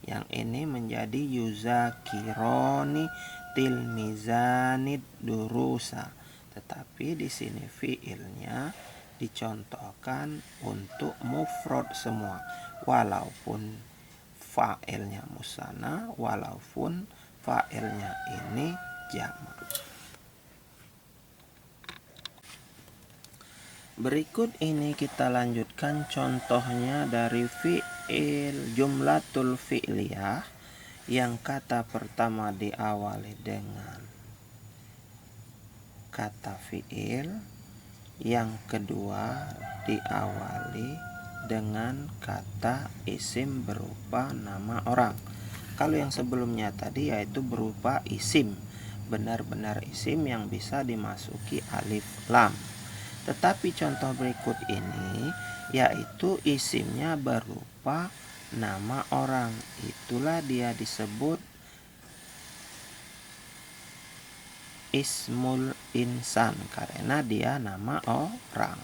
Yang ini menjadi yuzakironi tilmizanid durusa. Tetapi di sini fiilnya dicontohkan untuk mufrad semua, walaupun fa'ilnya musanna, walaupun fa'ilnya ini jamak. Berikut ini kita lanjutkan contohnya dari fi'il jumlatul fi'liyah, yang kata pertama diawali dengan kata fi'il, yang kedua diawali dengan kata isim berupa nama orang. Kalau yang sebelumnya tadi yaitu berupa isim, benar-benar isim yang bisa dimasuki alif lam. Tetapi contoh berikut ini yaitu isimnya berupa nama orang. Itulah dia disebut ismul insan karena dia nama orang.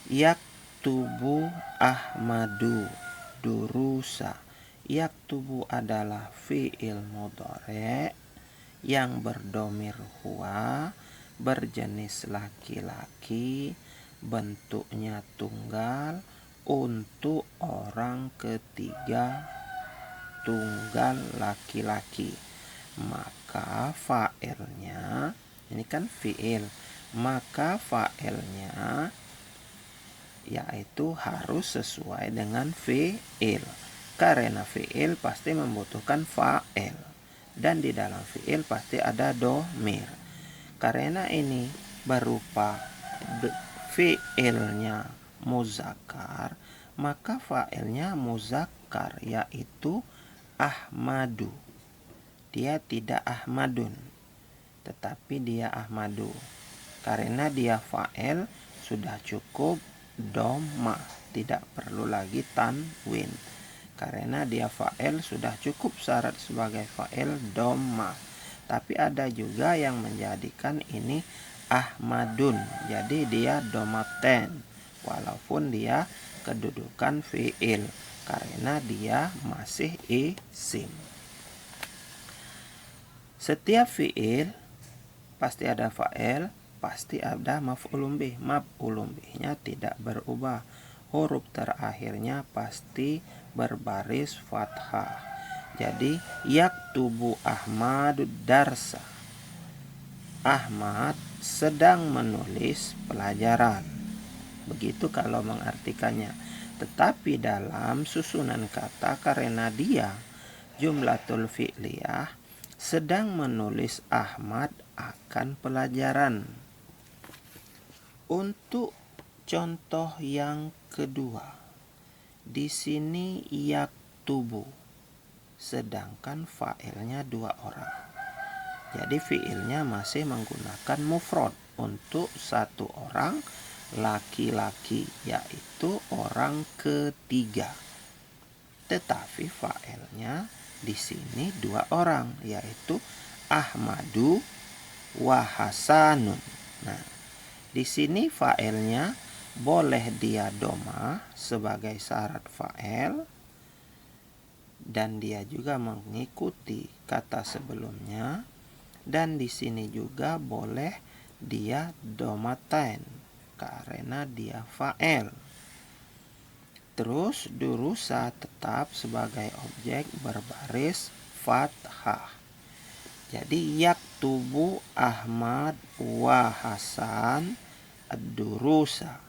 Yaktubu Ahmadu durusa. Yaktubu adalah fi'il mudhari' yang berdomir huwa, berjenis laki-laki, bentuknya tunggal, untuk orang ketiga tunggal laki-laki. Maka fa'ilnya, ini kan fi'il, maka fa'ilnya yaitu harus sesuai dengan fi'il, karena fi'il pasti membutuhkan fa'il, dan di dalam fi'il pasti ada domir. Karena ini berupa fi'ilnya muzakkar, maka fa'ilnya muzakkar yaitu Ahmadu. Dia tidak Ahmadun, tetapi dia Ahmadu. Karena dia fa'il sudah cukup dhamma, tidak perlu lagi tanwin. Karena dia fa'il sudah cukup syarat sebagai fa'il dhamma. Tapi ada juga yang menjadikan ini Ahmadun, jadi dia dhammaten walaupun dia kedudukan fi'il, karena dia masih isim. Setiap fi'il pasti ada fa'il, pasti ada maf'ulun bih. Maf'ulun bihnya tidak berubah, huruf terakhirnya pasti berbaris fathah. Jadi yaktubu Ahmadu darsa. Ahmad sedang menulis pelajaran. Begitu kalau mengartikannya. Tetapi dalam susunan kata karena dia jumlatul fi'liyah sedang menulis Ahmad akan pelajaran. Untuk contoh yang kedua, di sini yaktubu, sedangkan fa'ilnya 2 orang. Jadi fi'ilnya masih menggunakan mufrad untuk 1 orang laki-laki, yaitu orang ketiga. Tetapi fa'ilnya di sini 2 orang, yaitu Ahmadu wa Hasanun. Nah, di sini fa'ilnya boleh dia doma sebagai syarat fa'il, dan dia juga mengikuti kata sebelumnya, dan di sini juga boleh dia domatain karena dia fa'il. Terus durusa tetap sebagai objek berbaris fathah. Jadi yaktubu Ahmad wa Hasan ad-durusa.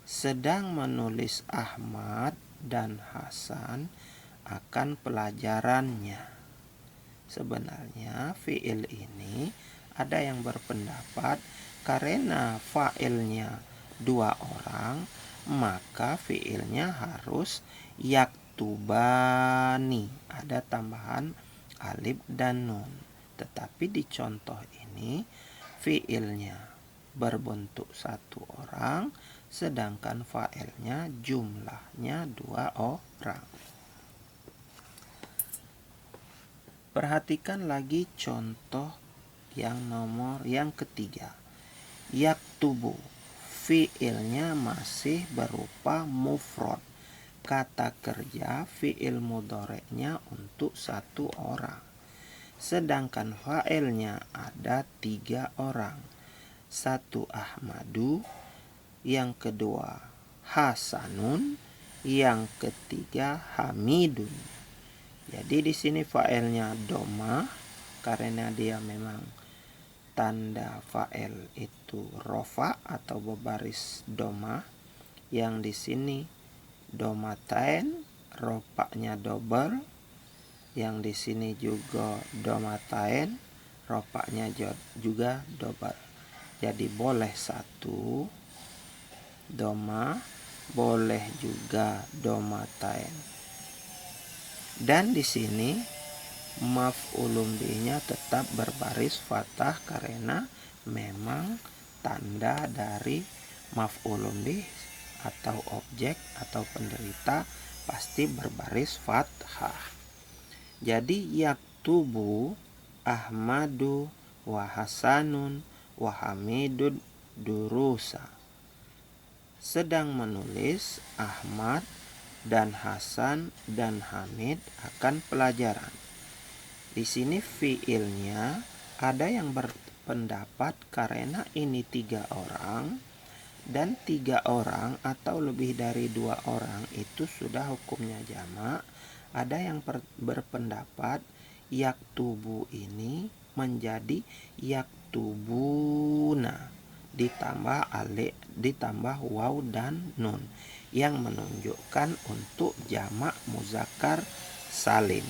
Sedang menulis Ahmad dan Hasan akan pelajarannya. Sebenarnya fi'il ini ada yang berpendapat karena fa'ilnya 2 orang, maka fi'ilnya harus yaktubani, ada tambahan alif dan nun. Tetapi di contoh ini fi'ilnya berbentuk 1 orang, sedangkan fa'ilnya jumlahnya 2 orang. Perhatikan lagi contoh yang ketiga. Yaktubu, fi'ilnya masih berupa mufrad. Kata kerja fi'il mudhari'nya untuk 1 orang. Sedangkan fa'ilnya ada 3 orang. 1 Ahmadu, yang kedua Hasanun, yang ketiga Hamidun. Jadi di sini fa'ilnya doma karena dia memang tanda fa'il itu rofa atau berbaris doma. Yang di sini domatain, rofanya double. Yang di sini juga domatain, rofanya juga double. Jadi boleh 1 doma, boleh juga domatain. Dan di sini maf'ulun bihnya tetap berbaris fathah karena memang tanda dari maf'ulun bih atau objek atau penderita pasti berbaris fathah. Jadi yaktubu Ahmadu wa Hasanun wa Hamidun durusa. Sedang menulis Ahmad dan Hasan dan Hamid akan pelajaran. Di sini fiilnya ada yang berpendapat karena ini 3 orang dan 3 orang atau lebih dari 2 orang itu sudah hukumnya jamak. Ada yang berpendapat yaktubu ini menjadi yaktubuna ditambah waw dan nun yang menunjukkan untuk jamak muzakkar salim.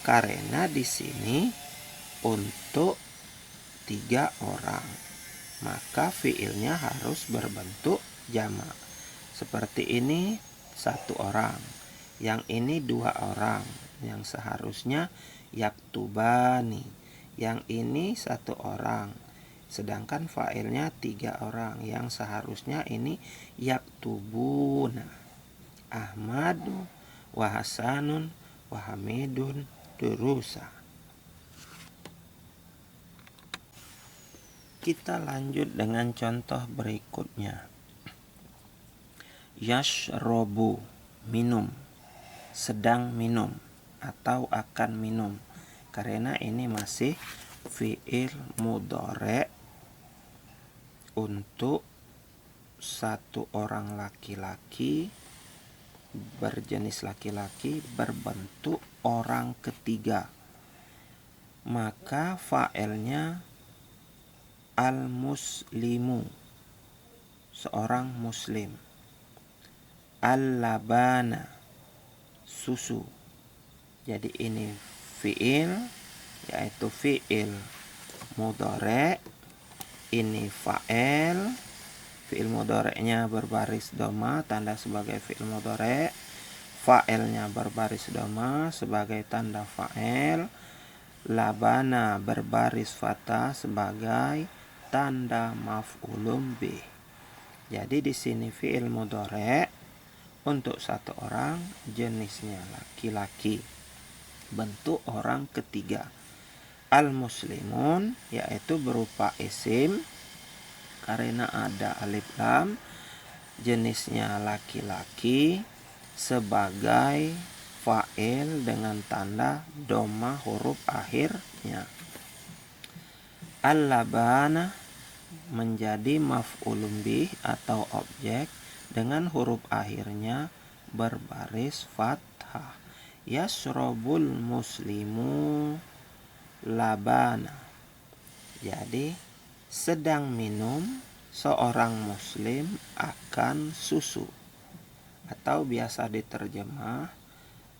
Karena di sini untuk 3 orang, maka fiilnya harus berbentuk jamak. Seperti ini 1 orang, yang ini 2 orang, yang seharusnya yaktubani. Yang ini 1 orang, sedangkan fa'ilnya 3 orang, yang seharusnya ini yaktubuna. Ahmadu wa Hasanun wa Hamidun durusa. Kita lanjut dengan contoh berikutnya. Yashrobu, minum, sedang minum atau akan minum. Karena ini masih fi'il mudhari' untuk 1 orang laki-laki berjenis laki-laki berbentuk orang ketiga, maka fa'ilnya al-muslimu, seorang muslim. Al-labana, susu. Jadi ini fi'il, yaitu fi'il mudhari'. Ini fa'il, fi'il mudhari'nya berbaris dhamma tanda sebagai fi'il mudhari', fa'ilnya berbaris dhamma sebagai tanda fa'il, labana berbaris fathah sebagai tanda maf'ulun bih. Jadi di sini fi'il mudhari' untuk satu orang, jenisnya laki-laki, bentuk orang ketiga. Al-muslimun yaitu berupa isim karena ada alif lam, jenisnya laki-laki sebagai fa'il dengan tanda dhamma huruf akhirnya. Al-labana menjadi maf'ulun bih atau objek dengan huruf akhirnya berbaris fathah. Yashrabul muslimu labana. Jadi sedang minum seorang muslim akan susu, atau biasa diterjemah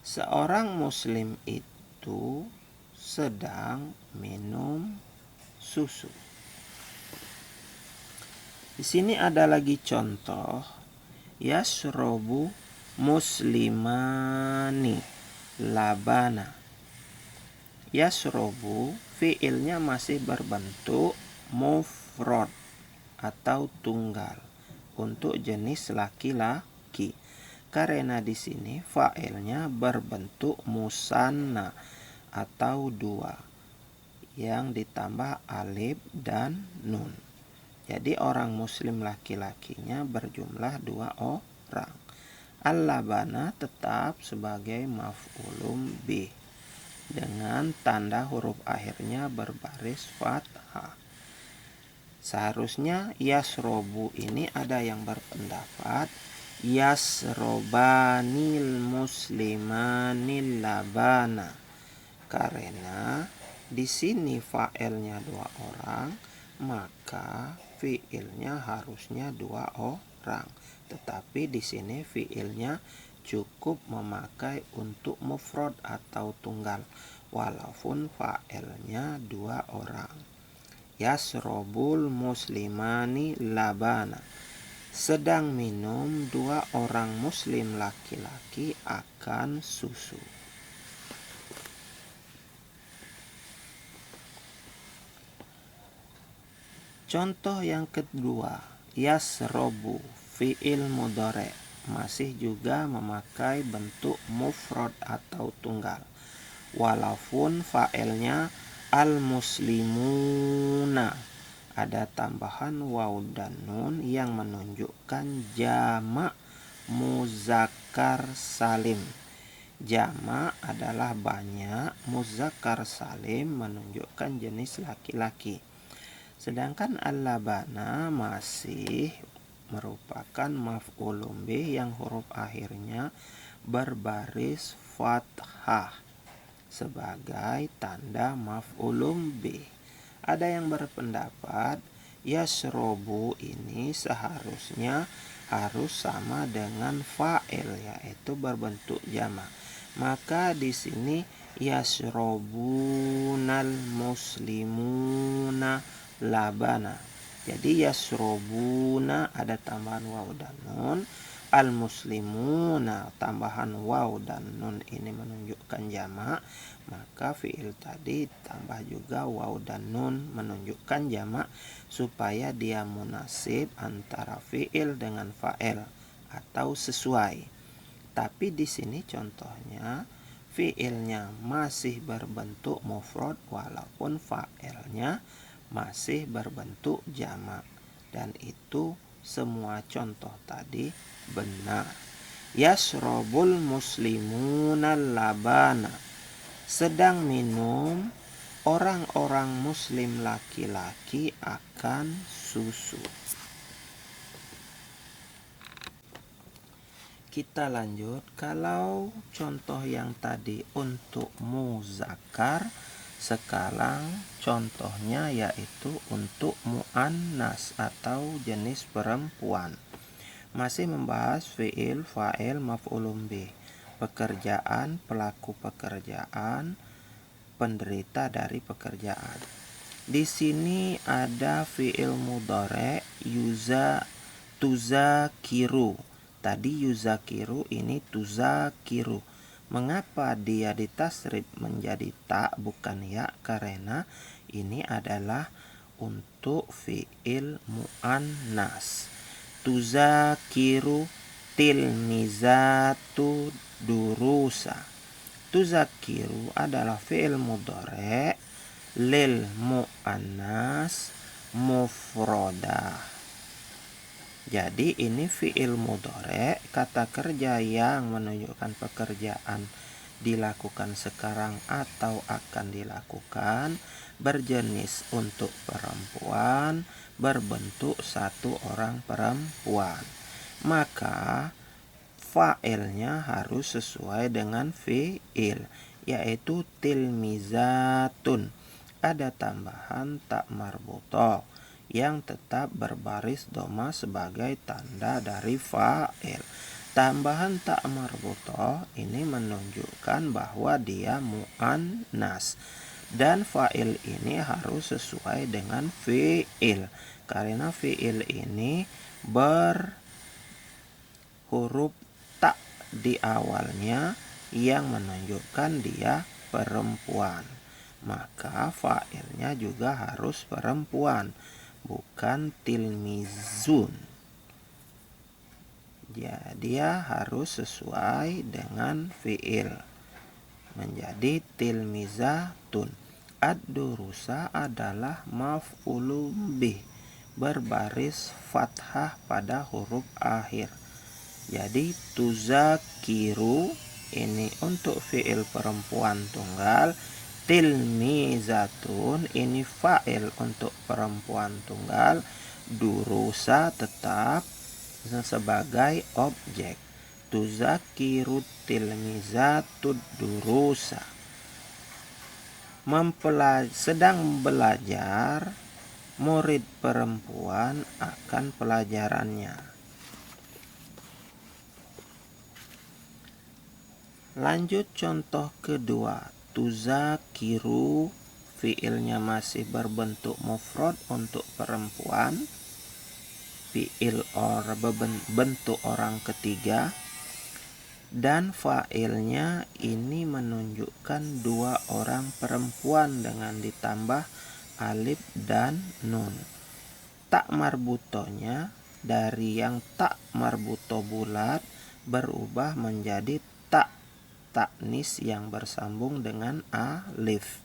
seorang muslim itu sedang minum susu. Di sini ada lagi contoh, yashrobu muslimani labana. Yashrobu fiilnya masih berbentuk mufrad atau tunggal untuk jenis laki-laki. Karena di sini fa'ilnya berbentuk musanna atau dua yang ditambah alif dan nun. Jadi orang muslim laki-lakinya berjumlah 2 orang. Al-labana tetap sebagai maf'ulun bih dengan tanda huruf akhirnya berbaris fathah. Seharusnya yasrobu ini ada yang berpendapat yasrobanil muslimanil labana, karena di sini fa'ilnya 2 orang, maka fiilnya harusnya 2 orang. Tetapi di sini fiilnya cukup memakai untuk mufrad atau tunggal walaupun fa'ilnya 2 orang. Yasrobul muslimani labana, sedang minum 2 orang muslim laki-laki akan susu. Contoh yang kedua, yasrobu fi'il mudhari' masih juga memakai bentuk mufrad atau tunggal walaupun fa'ilnya al-muslimuna, ada tambahan waw dan nun yang menunjukkan jamak muzakkar salim. Jamak adalah banyak, muzakkar salim menunjukkan jenis laki-laki. Sedangkan al-labana masih merupakan maf'ulun bih yang huruf akhirnya berbaris fathah sebagai tanda maf'ulun bih. Ada yang berpendapat yasrobu ini seharusnya harus sama dengan fa'il, yaitu berbentuk jamak. Maka di sini yasrobunal muslimuna labana. Jadi yasrobuna ada tambahan waw dan nun, al muslimuna tambahan waw dan nun ini menunjukkan jamak, maka fiil tadi tambah juga waw dan nun menunjukkan jamak supaya dia munasib antara fiil dengan fa'il atau sesuai. Tapi di sini contohnya fiilnya masih berbentuk mufrad walaupun fa'ilnya masih berbentuk jamak, dan itu semua contoh tadi benar. Yasrobul muslimuna labana, sedang minum orang-orang muslim laki-laki akan susu. Kita lanjut. Kalau contoh yang tadi untuk muzakkar, sekarang contohnya yaitu untuk muannas atau jenis perempuan. Masih membahas fi'il, fa'il, maf'ulun bih. Pekerjaan, pelaku pekerjaan, penderita dari pekerjaan. Di sini ada fi'il mudhari' tuzakiru. Tadi yuzakiru, ini tuzakiru. Mengapa dia ditasrif menjadi tak bukan ya? Karena ini adalah untuk fi'il muannas. Tuzakiru tilmizatu durusa. Tuzakiru adalah fi'il mudhari' lil muannas mufrodah. Jadi ini fi'il mudhari', kata kerja yang menunjukkan pekerjaan dilakukan sekarang atau akan dilakukan, berjenis untuk perempuan, berbentuk satu orang perempuan. Maka fa'ilnya harus sesuai dengan fi'il, yaitu tilmizatun. Ada tambahan tak marbutoh yang tetap berbaris doma sebagai tanda dari fa'il. Tambahan tak marbutoh ini menunjukkan bahwa dia muannas, dan fa'il ini harus sesuai dengan fi'il karena fi'il ini berhuruf tak di awalnya yang menunjukkan dia perempuan. Maka fa'ilnya juga harus perempuan, bukan tilmizun. Ya, dia harus sesuai dengan fi'il, menjadi tilmizatun. Ad-durusa adalah maf'ulun bih, berbaris fathah pada huruf akhir. Jadi tuzakiru ini untuk fi'il perempuan tunggal, tilmizatun ini fa'il untuk perempuan tunggal, durusa tetap sebagai objek. Tuzakiru tilmizatud durusa. Sedang belajar murid perempuan akan pelajarannya. Lanjut contoh kedua. Tuzakiru, fiilnya masih berbentuk mufrad untuk perempuan, fiil bentuk orang ketiga, dan fa'ilnya ini menunjukkan dua orang perempuan dengan ditambah alif dan nun. Tak marbutonya dari yang tak marbuto bulat berubah menjadi tak taknis yang bersambung dengan alif.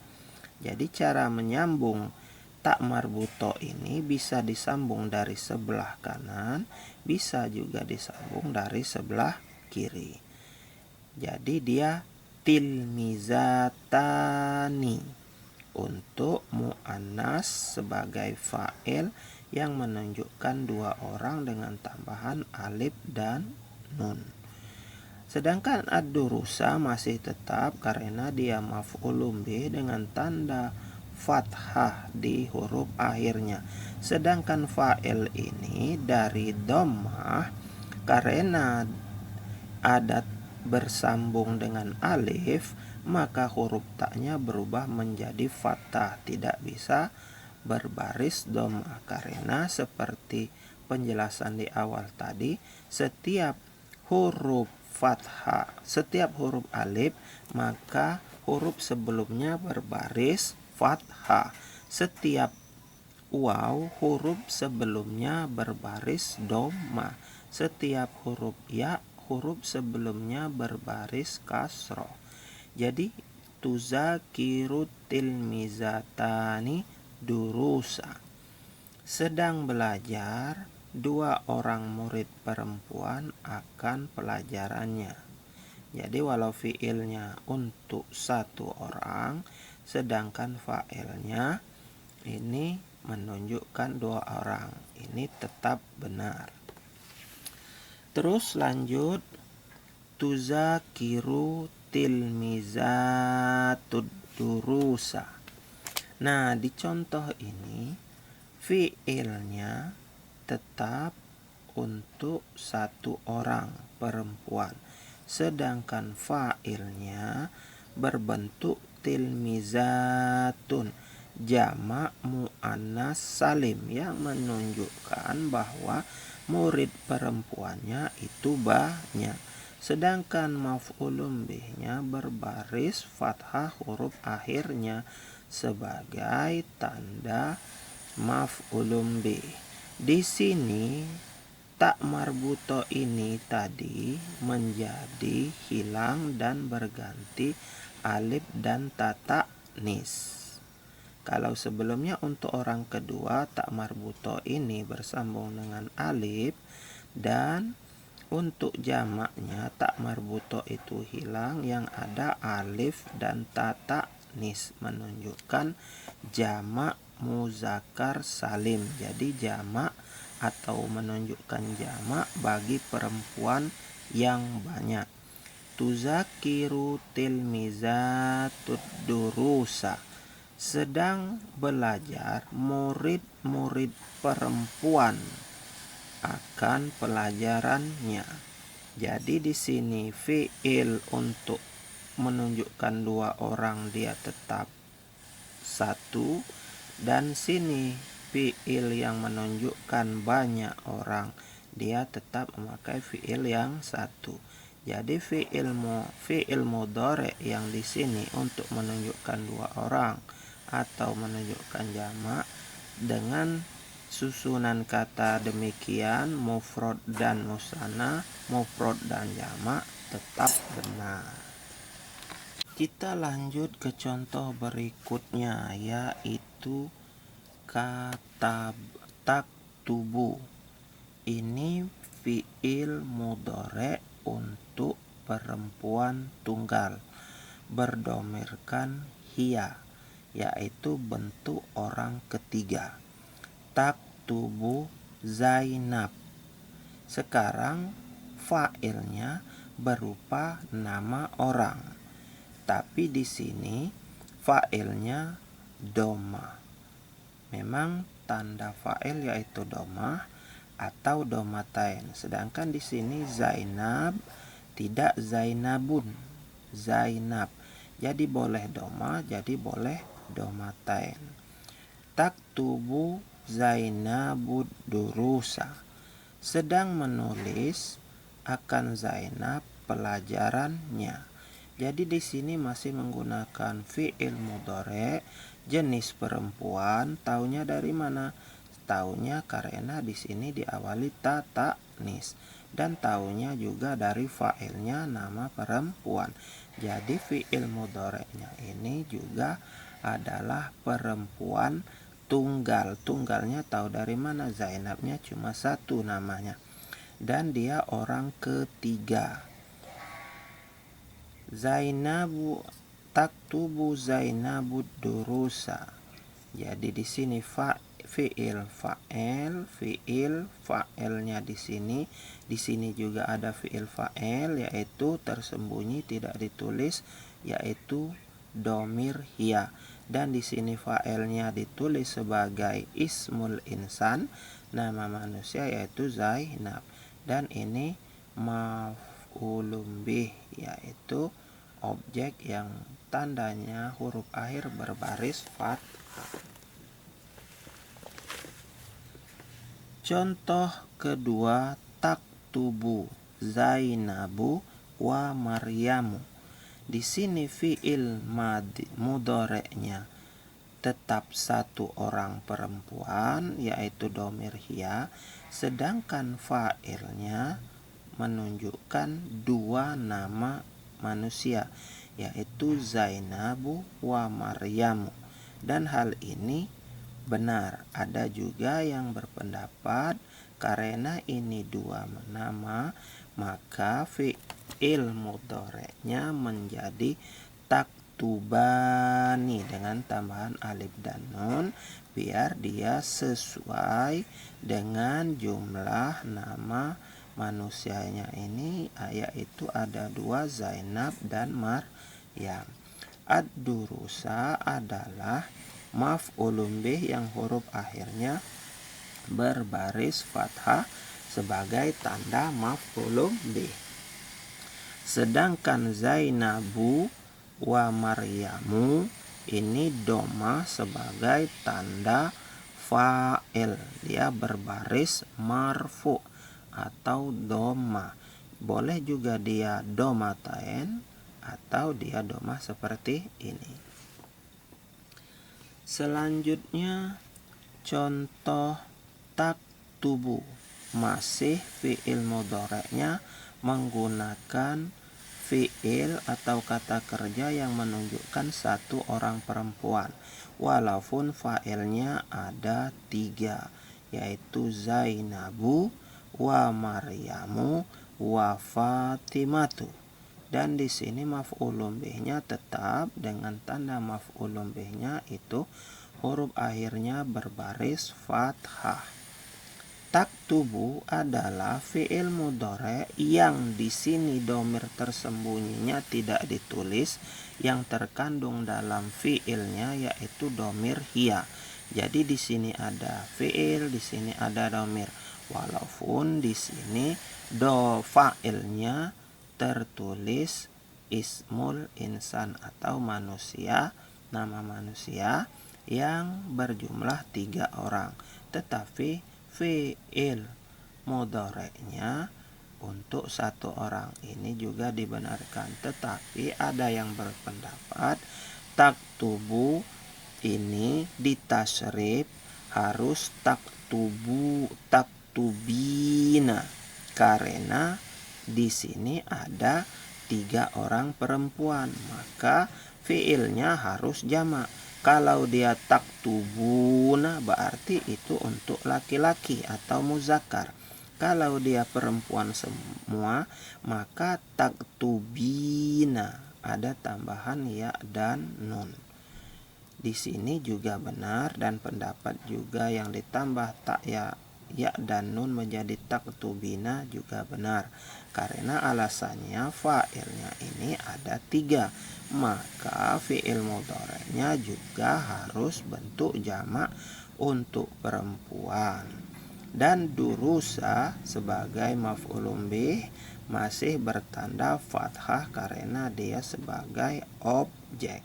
Jadi cara menyambung tak marbuto ini bisa disambung dari sebelah kanan, bisa juga disambung dari sebelah kiri. Jadi dia tilmizatani untuk muannas sebagai fa'il yang menunjukkan dua orang dengan tambahan alif dan nun. Sedangkan ad-durusa masih tetap karena dia maf'ulun bih dengan tanda fathah di huruf akhirnya. Sedangkan fa'il ini dari dhammah karena adat bersambung dengan alif, maka huruf taknya berubah menjadi fathah, tidak bisa berbaris dhammah karena seperti penjelasan di awal tadi, setiap huruf alif maka huruf sebelumnya berbaris fathah. Setiap waw huruf sebelumnya berbaris dhamma. Setiap huruf ya huruf sebelumnya berbaris kasroh. Jadi tuzakiru tilmizatani durusa. Sedang belajar dua orang murid perempuan akan pelajarannya. Jadi walau fiilnya untuk satu orang, sedangkan fa'ilnya ini menunjukkan dua orang. Ini tetap benar. Terus lanjut tuzakiru tilmizatud durusa. Nah, di contoh ini fiilnya tetap untuk satu orang perempuan, sedangkan fa'ilnya berbentuk tilmizatun, jamak muannas salim, yang menunjukkan bahwa murid perempuannya itu banyak. Sedangkan maf'ulun bihnya berbaris fathah huruf akhirnya sebagai tanda maf'ulun bih. Di sini tak marbuto ini tadi menjadi hilang dan berganti alif dan ta ta'nis. Kalau sebelumnya untuk orang kedua tak marbuto ini bersambung dengan alif, dan untuk jamaknya tak marbuto itu hilang, yang ada alif dan ta ta'nis, menunjukkan jamak muzakkar salim. Jadi jamak atau menunjukkan jamak bagi perempuan yang banyak. Tuzakiru tilmizatud durusa, sedang belajar murid-murid perempuan akan pelajarannya. Jadi di sini fiil untuk menunjukkan dua orang dia tetap satu, dan sini fiil yang menunjukkan banyak orang dia tetap memakai fiil yang satu. Jadi fiil mudhari yang di sini untuk menunjukkan dua orang atau menunjukkan jamak dengan susunan kata demikian, mufrad dan musanna, mufrad dan jamak, tetap benar. Kita lanjut ke contoh berikutnya, yaitu kata taktubu. Ini fiil mudhari untuk perempuan tunggal, berdomirkan hiya, yaitu bentuk orang ketiga. Taktubu Zainab. Sekarang fa'ilnya berupa nama orang, tapi di sini fa'ilnya doma. Memang tanda fa'il yaitu doma atau domatain. Sedangkan di sini Zainab tidak Zainabun, Zainab. Jadi boleh doma, jadi boleh domatain. Taktubu Zainabud durusa, sedang menulis akan Zainab pelajarannya. Jadi di sini masih menggunakan fiil mudhari jenis perempuan. Taunya dari mana? Taunya karena di sini diawali ta ta'nis, dan taunya juga dari fa'ilnya nama perempuan. Jadi fiil mudhari'nya ini juga adalah perempuan tunggal. Tunggalnya tahu dari mana? Zainabnya cuma satu namanya, dan dia orang ketiga. Zainabu taktubu Zainabud durusa. Jadi di sini fiil fa'ilnya di sini juga ada fiil fa'il, yaitu tersembunyi tidak ditulis, yaitu domir hiya, dan di sini fa'ilnya ditulis sebagai ismul insan, nama manusia, yaitu Zainab, dan ini maf'ulun bih, yaitu objek yang tandanya huruf akhir berbaris fathah. Contoh kedua, taktubu Zainabu wa Maryamu. Di sini fiil mudhari'nya tetap satu orang perempuan, yaitu domir hiya, sedangkan fa'ilnya menunjukkan dua nama manusia, yaitu Zainabu wa Maryamu. Dan hal ini benar. Ada juga yang berpendapat karena ini dua nama, maka fi'il mudhari'nya menjadi taktubani dengan tambahan alif dan nun, biar dia sesuai dengan jumlah nama manusianya ini yaitu ada dua, Zainab dan Maryam. Ad-durusa adalah maf'ulun bih yang huruf akhirnya berbaris fathah sebagai tanda maf'ulun bih. Sedangkan Zainabu wa Maryamu ini doma sebagai tanda fa'il. Dia berbaris marfu atau doma. Boleh juga dia domatain atau dia doma seperti ini. Selanjutnya contoh taktubu, masih fi'il mudhari'nya menggunakan fi'il atau kata kerja yang menunjukkan satu orang perempuan, walaupun fa'ilnya ada 3, yaitu Zainabu wa Maryamu wa Fatimatu. Dan di sini maf'ulun bihnya tetap dengan tanda maf'ulun bihnya itu huruf akhirnya berbaris fathah. Taktubu adalah fi'il mudhari' yang di sini domir tersembunyinya tidak ditulis, yang terkandung dalam fi'ilnya yaitu domir hiya. Jadi di sini ada fi'il, di sini ada domir. Walaupun di sini fa'ilnya tertulis ismul insan atau manusia, nama manusia yang berjumlah 3 orang, tetapi fi'il mudhari'nya untuk 1 orang ini juga dibenarkan. Tetapi ada yang berpendapat taktubu ini ditasrif harus taktubina, karena di sini ada 3 orang perempuan, maka fiilnya harus jamak. Kalau dia taktubuna berarti itu untuk laki-laki atau muzakkar. Kalau dia perempuan semua, maka taktubina, ada tambahan ya dan nun. Di sini juga benar, dan pendapat juga yang ditambah tak ya dan nun menjadi taktubina juga benar, karena alasannya fa'ilnya ini ada 3, maka fi'il mudhari'nya juga harus bentuk jamak untuk perempuan. Dan durusa sebagai maf'ulun bih masih bertanda fathah karena dia sebagai objek.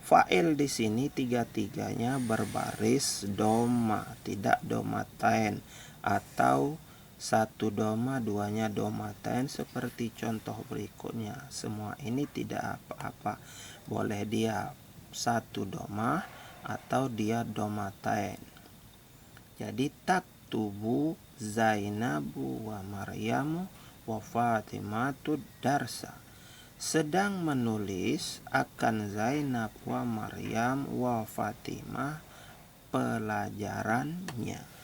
Fa'il di sini 3-3-nya berbaris doma, tidak domatain, atau 1 doma 2-nya domatain seperti contoh berikutnya. Semua ini tidak apa-apa, boleh dia 1 doma atau dia domatain. Jadi taktubu Zainabu wa Maryamu wa Fatimatu darsa, sedang menulis akan Zainab wa Maryam wa Fatimah pelajarannya.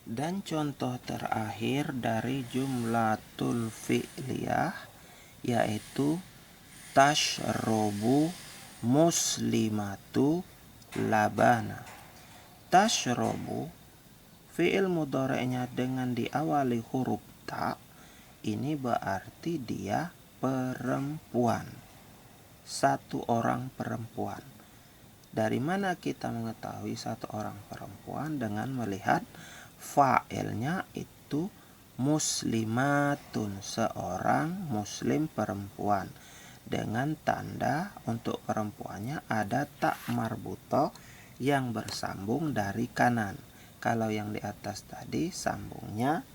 Dan contoh terakhir dari jumlatul fi'liyah yaitu tashrobu muslimatu labana. Tashrobu fi'il mudhari'nya dengan diawali huruf ta, ini berarti dia perempuan, 1 orang perempuan. Dari mana kita mengetahui 1 orang perempuan? Dengan melihat fa'ilnya itu muslimatun, seorang muslim perempuan, dengan tanda untuk perempuannya ada tak marbutoh yang bersambung dari kanan. Kalau yang di atas tadi sambungnya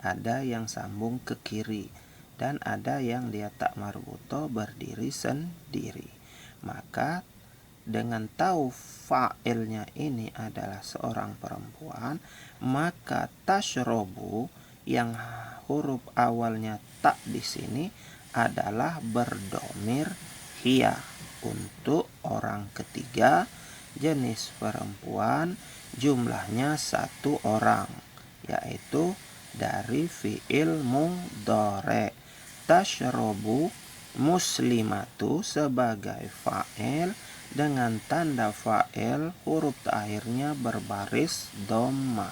ada yang sambung ke kiri, dan ada yang dia tak marbutoh berdiri sendiri. Maka dengan tahu fa'ilnya ini adalah seorang perempuan, maka tashrobu yang huruf awalnya tak di sini adalah berdomir hiya untuk orang ketiga, jenis perempuan, jumlahnya 1 orang, yaitu dari fi'il mudhari'. Tashrobu muslimatu sebagai fa'il dengan tanda fa'il huruf akhirnya berbaris dhammah.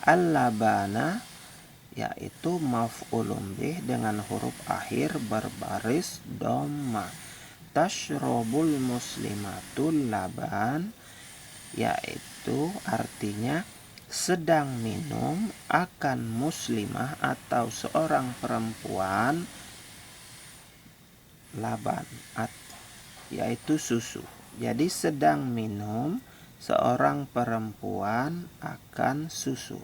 Al-labana yaitu maf'ulun bih dengan huruf akhir berbaris dhamma. Tashrobul muslimatul laban yaitu artinya sedang minum akan muslimah atau seorang perempuan laban yaitu susu. Jadi sedang minum seorang perempuan akan susu.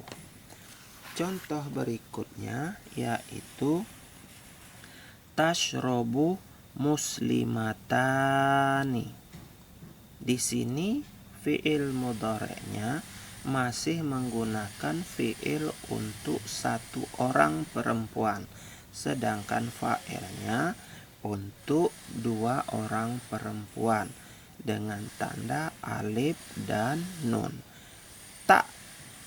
Contoh berikutnya yaitu tashrobu muslimatani. Di sini fiil mudhari'nya masih menggunakan fiil untuk satu orang perempuan, sedangkan fa'ilnya untuk dua orang perempuan dengan tanda alif dan nun. Tak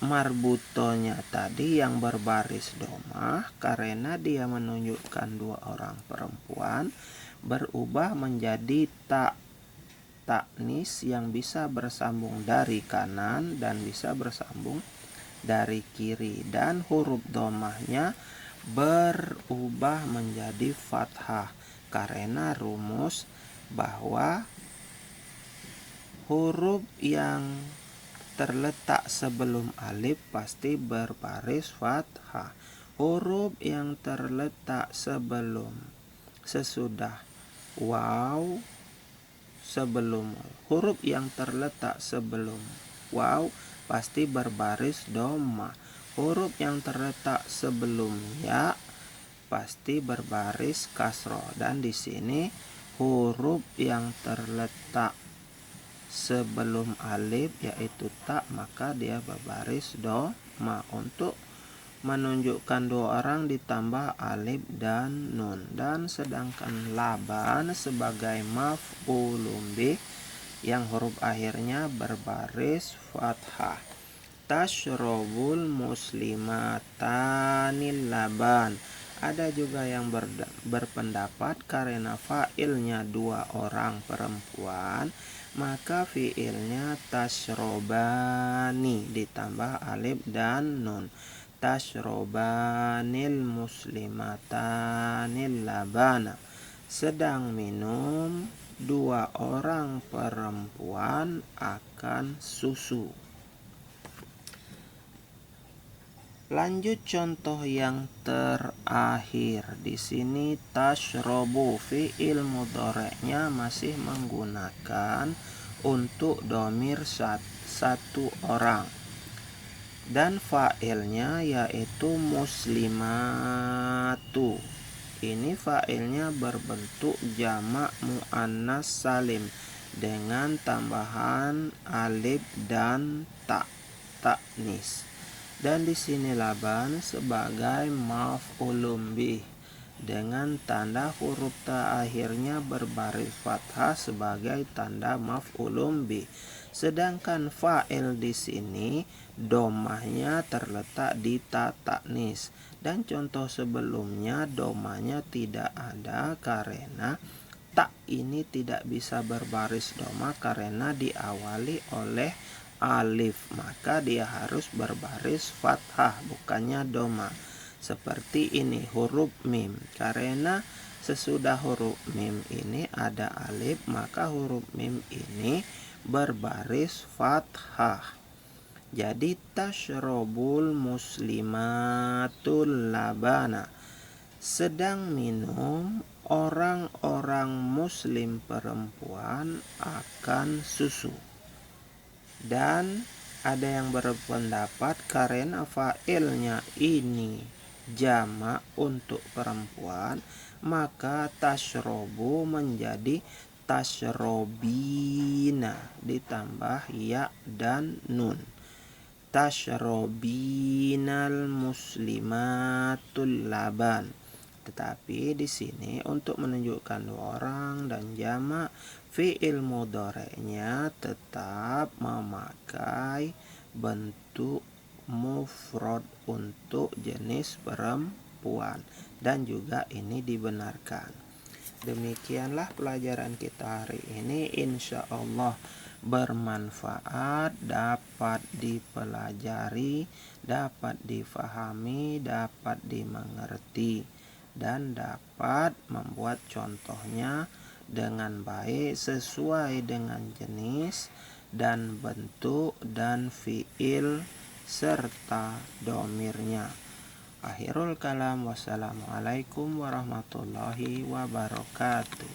marbutonya tadi yang berbaris domah karena dia menunjukkan dua orang perempuan berubah menjadi taknis yang bisa bersambung dari kanan dan bisa bersambung dari kiri, dan huruf domahnya berubah menjadi fathah karena rumus bahwa huruf yang terletak sebelum alif pasti berbaris fathah. Huruf yang terletak sesudah waw huruf yang terletak sebelum waw pasti berbaris dhamma. Huruf yang terletak sebelum ya pasti berbaris kasroh, dan di sini huruf yang terletak sebelum alif yaitu tak, maka dia berbaris dhamma. Untuk menunjukkan dua orang ditambah alif dan nun. Dan sedangkan laban sebagai maf'ulun bih yang huruf akhirnya berbaris fathah. Tashrobul muslimatanil laban. Ada juga yang berpendapat karena fa'ilnya dua orang perempuan, maka fi'ilnya tashrobani ditambah alif dan nun. Tashrobanil muslimatanil labana. Sedang minum dua orang perempuan akan susu. Lanjut contoh yang terakhir. Di sini tashrobu fi'il mudhari'nya masih menggunakan untuk dhamir satu orang, dan fa'ilnya yaitu muslimatu. Ini fa'ilnya berbentuk jamak muannas salim dengan tambahan alif dan taknis. Dan di sini laban sebagai maf'ulun bih dengan tanda huruf ta akhirnya berbaris fathah sebagai tanda maf'ulun bih. Sedangkan fa'il di sini domahnya terletak di ta taknis, dan contoh sebelumnya domahnya tidak ada karena tak ini tidak bisa berbaris domah karena diawali oleh alif, maka dia harus berbaris fathah bukannya domah. Seperti ini huruf mim, karena sesudah huruf mim ini ada alif, maka huruf mim ini berbaris fathah. Jadi tashrobul muslimatul labana. Sedang minum orang-orang muslim perempuan akan susu. Dan ada yang berpendapat karena fa'ilnya ini jamak untuk perempuan, maka tashrobu menjadi tashrobina ditambah ya dan nun. Tashrobinal muslimatul laban. Tetapi di sini untuk menunjukkan dua orang dan jamak, fi'il mudhari'nya tetap memakai bentuk mufrad untuk jenis perempuan, dan juga ini dibenarkan. Demikianlah pelajaran kita hari ini. Insya Allah bermanfaat, dapat dipelajari, dapat difahami, dapat dimengerti, dan dapat membuat contohnya dengan baik sesuai dengan jenis dan bentuk dan fiil serta domirnya. Akhirul kalam, wassalamualaikum warahmatullahi wabarakatuh.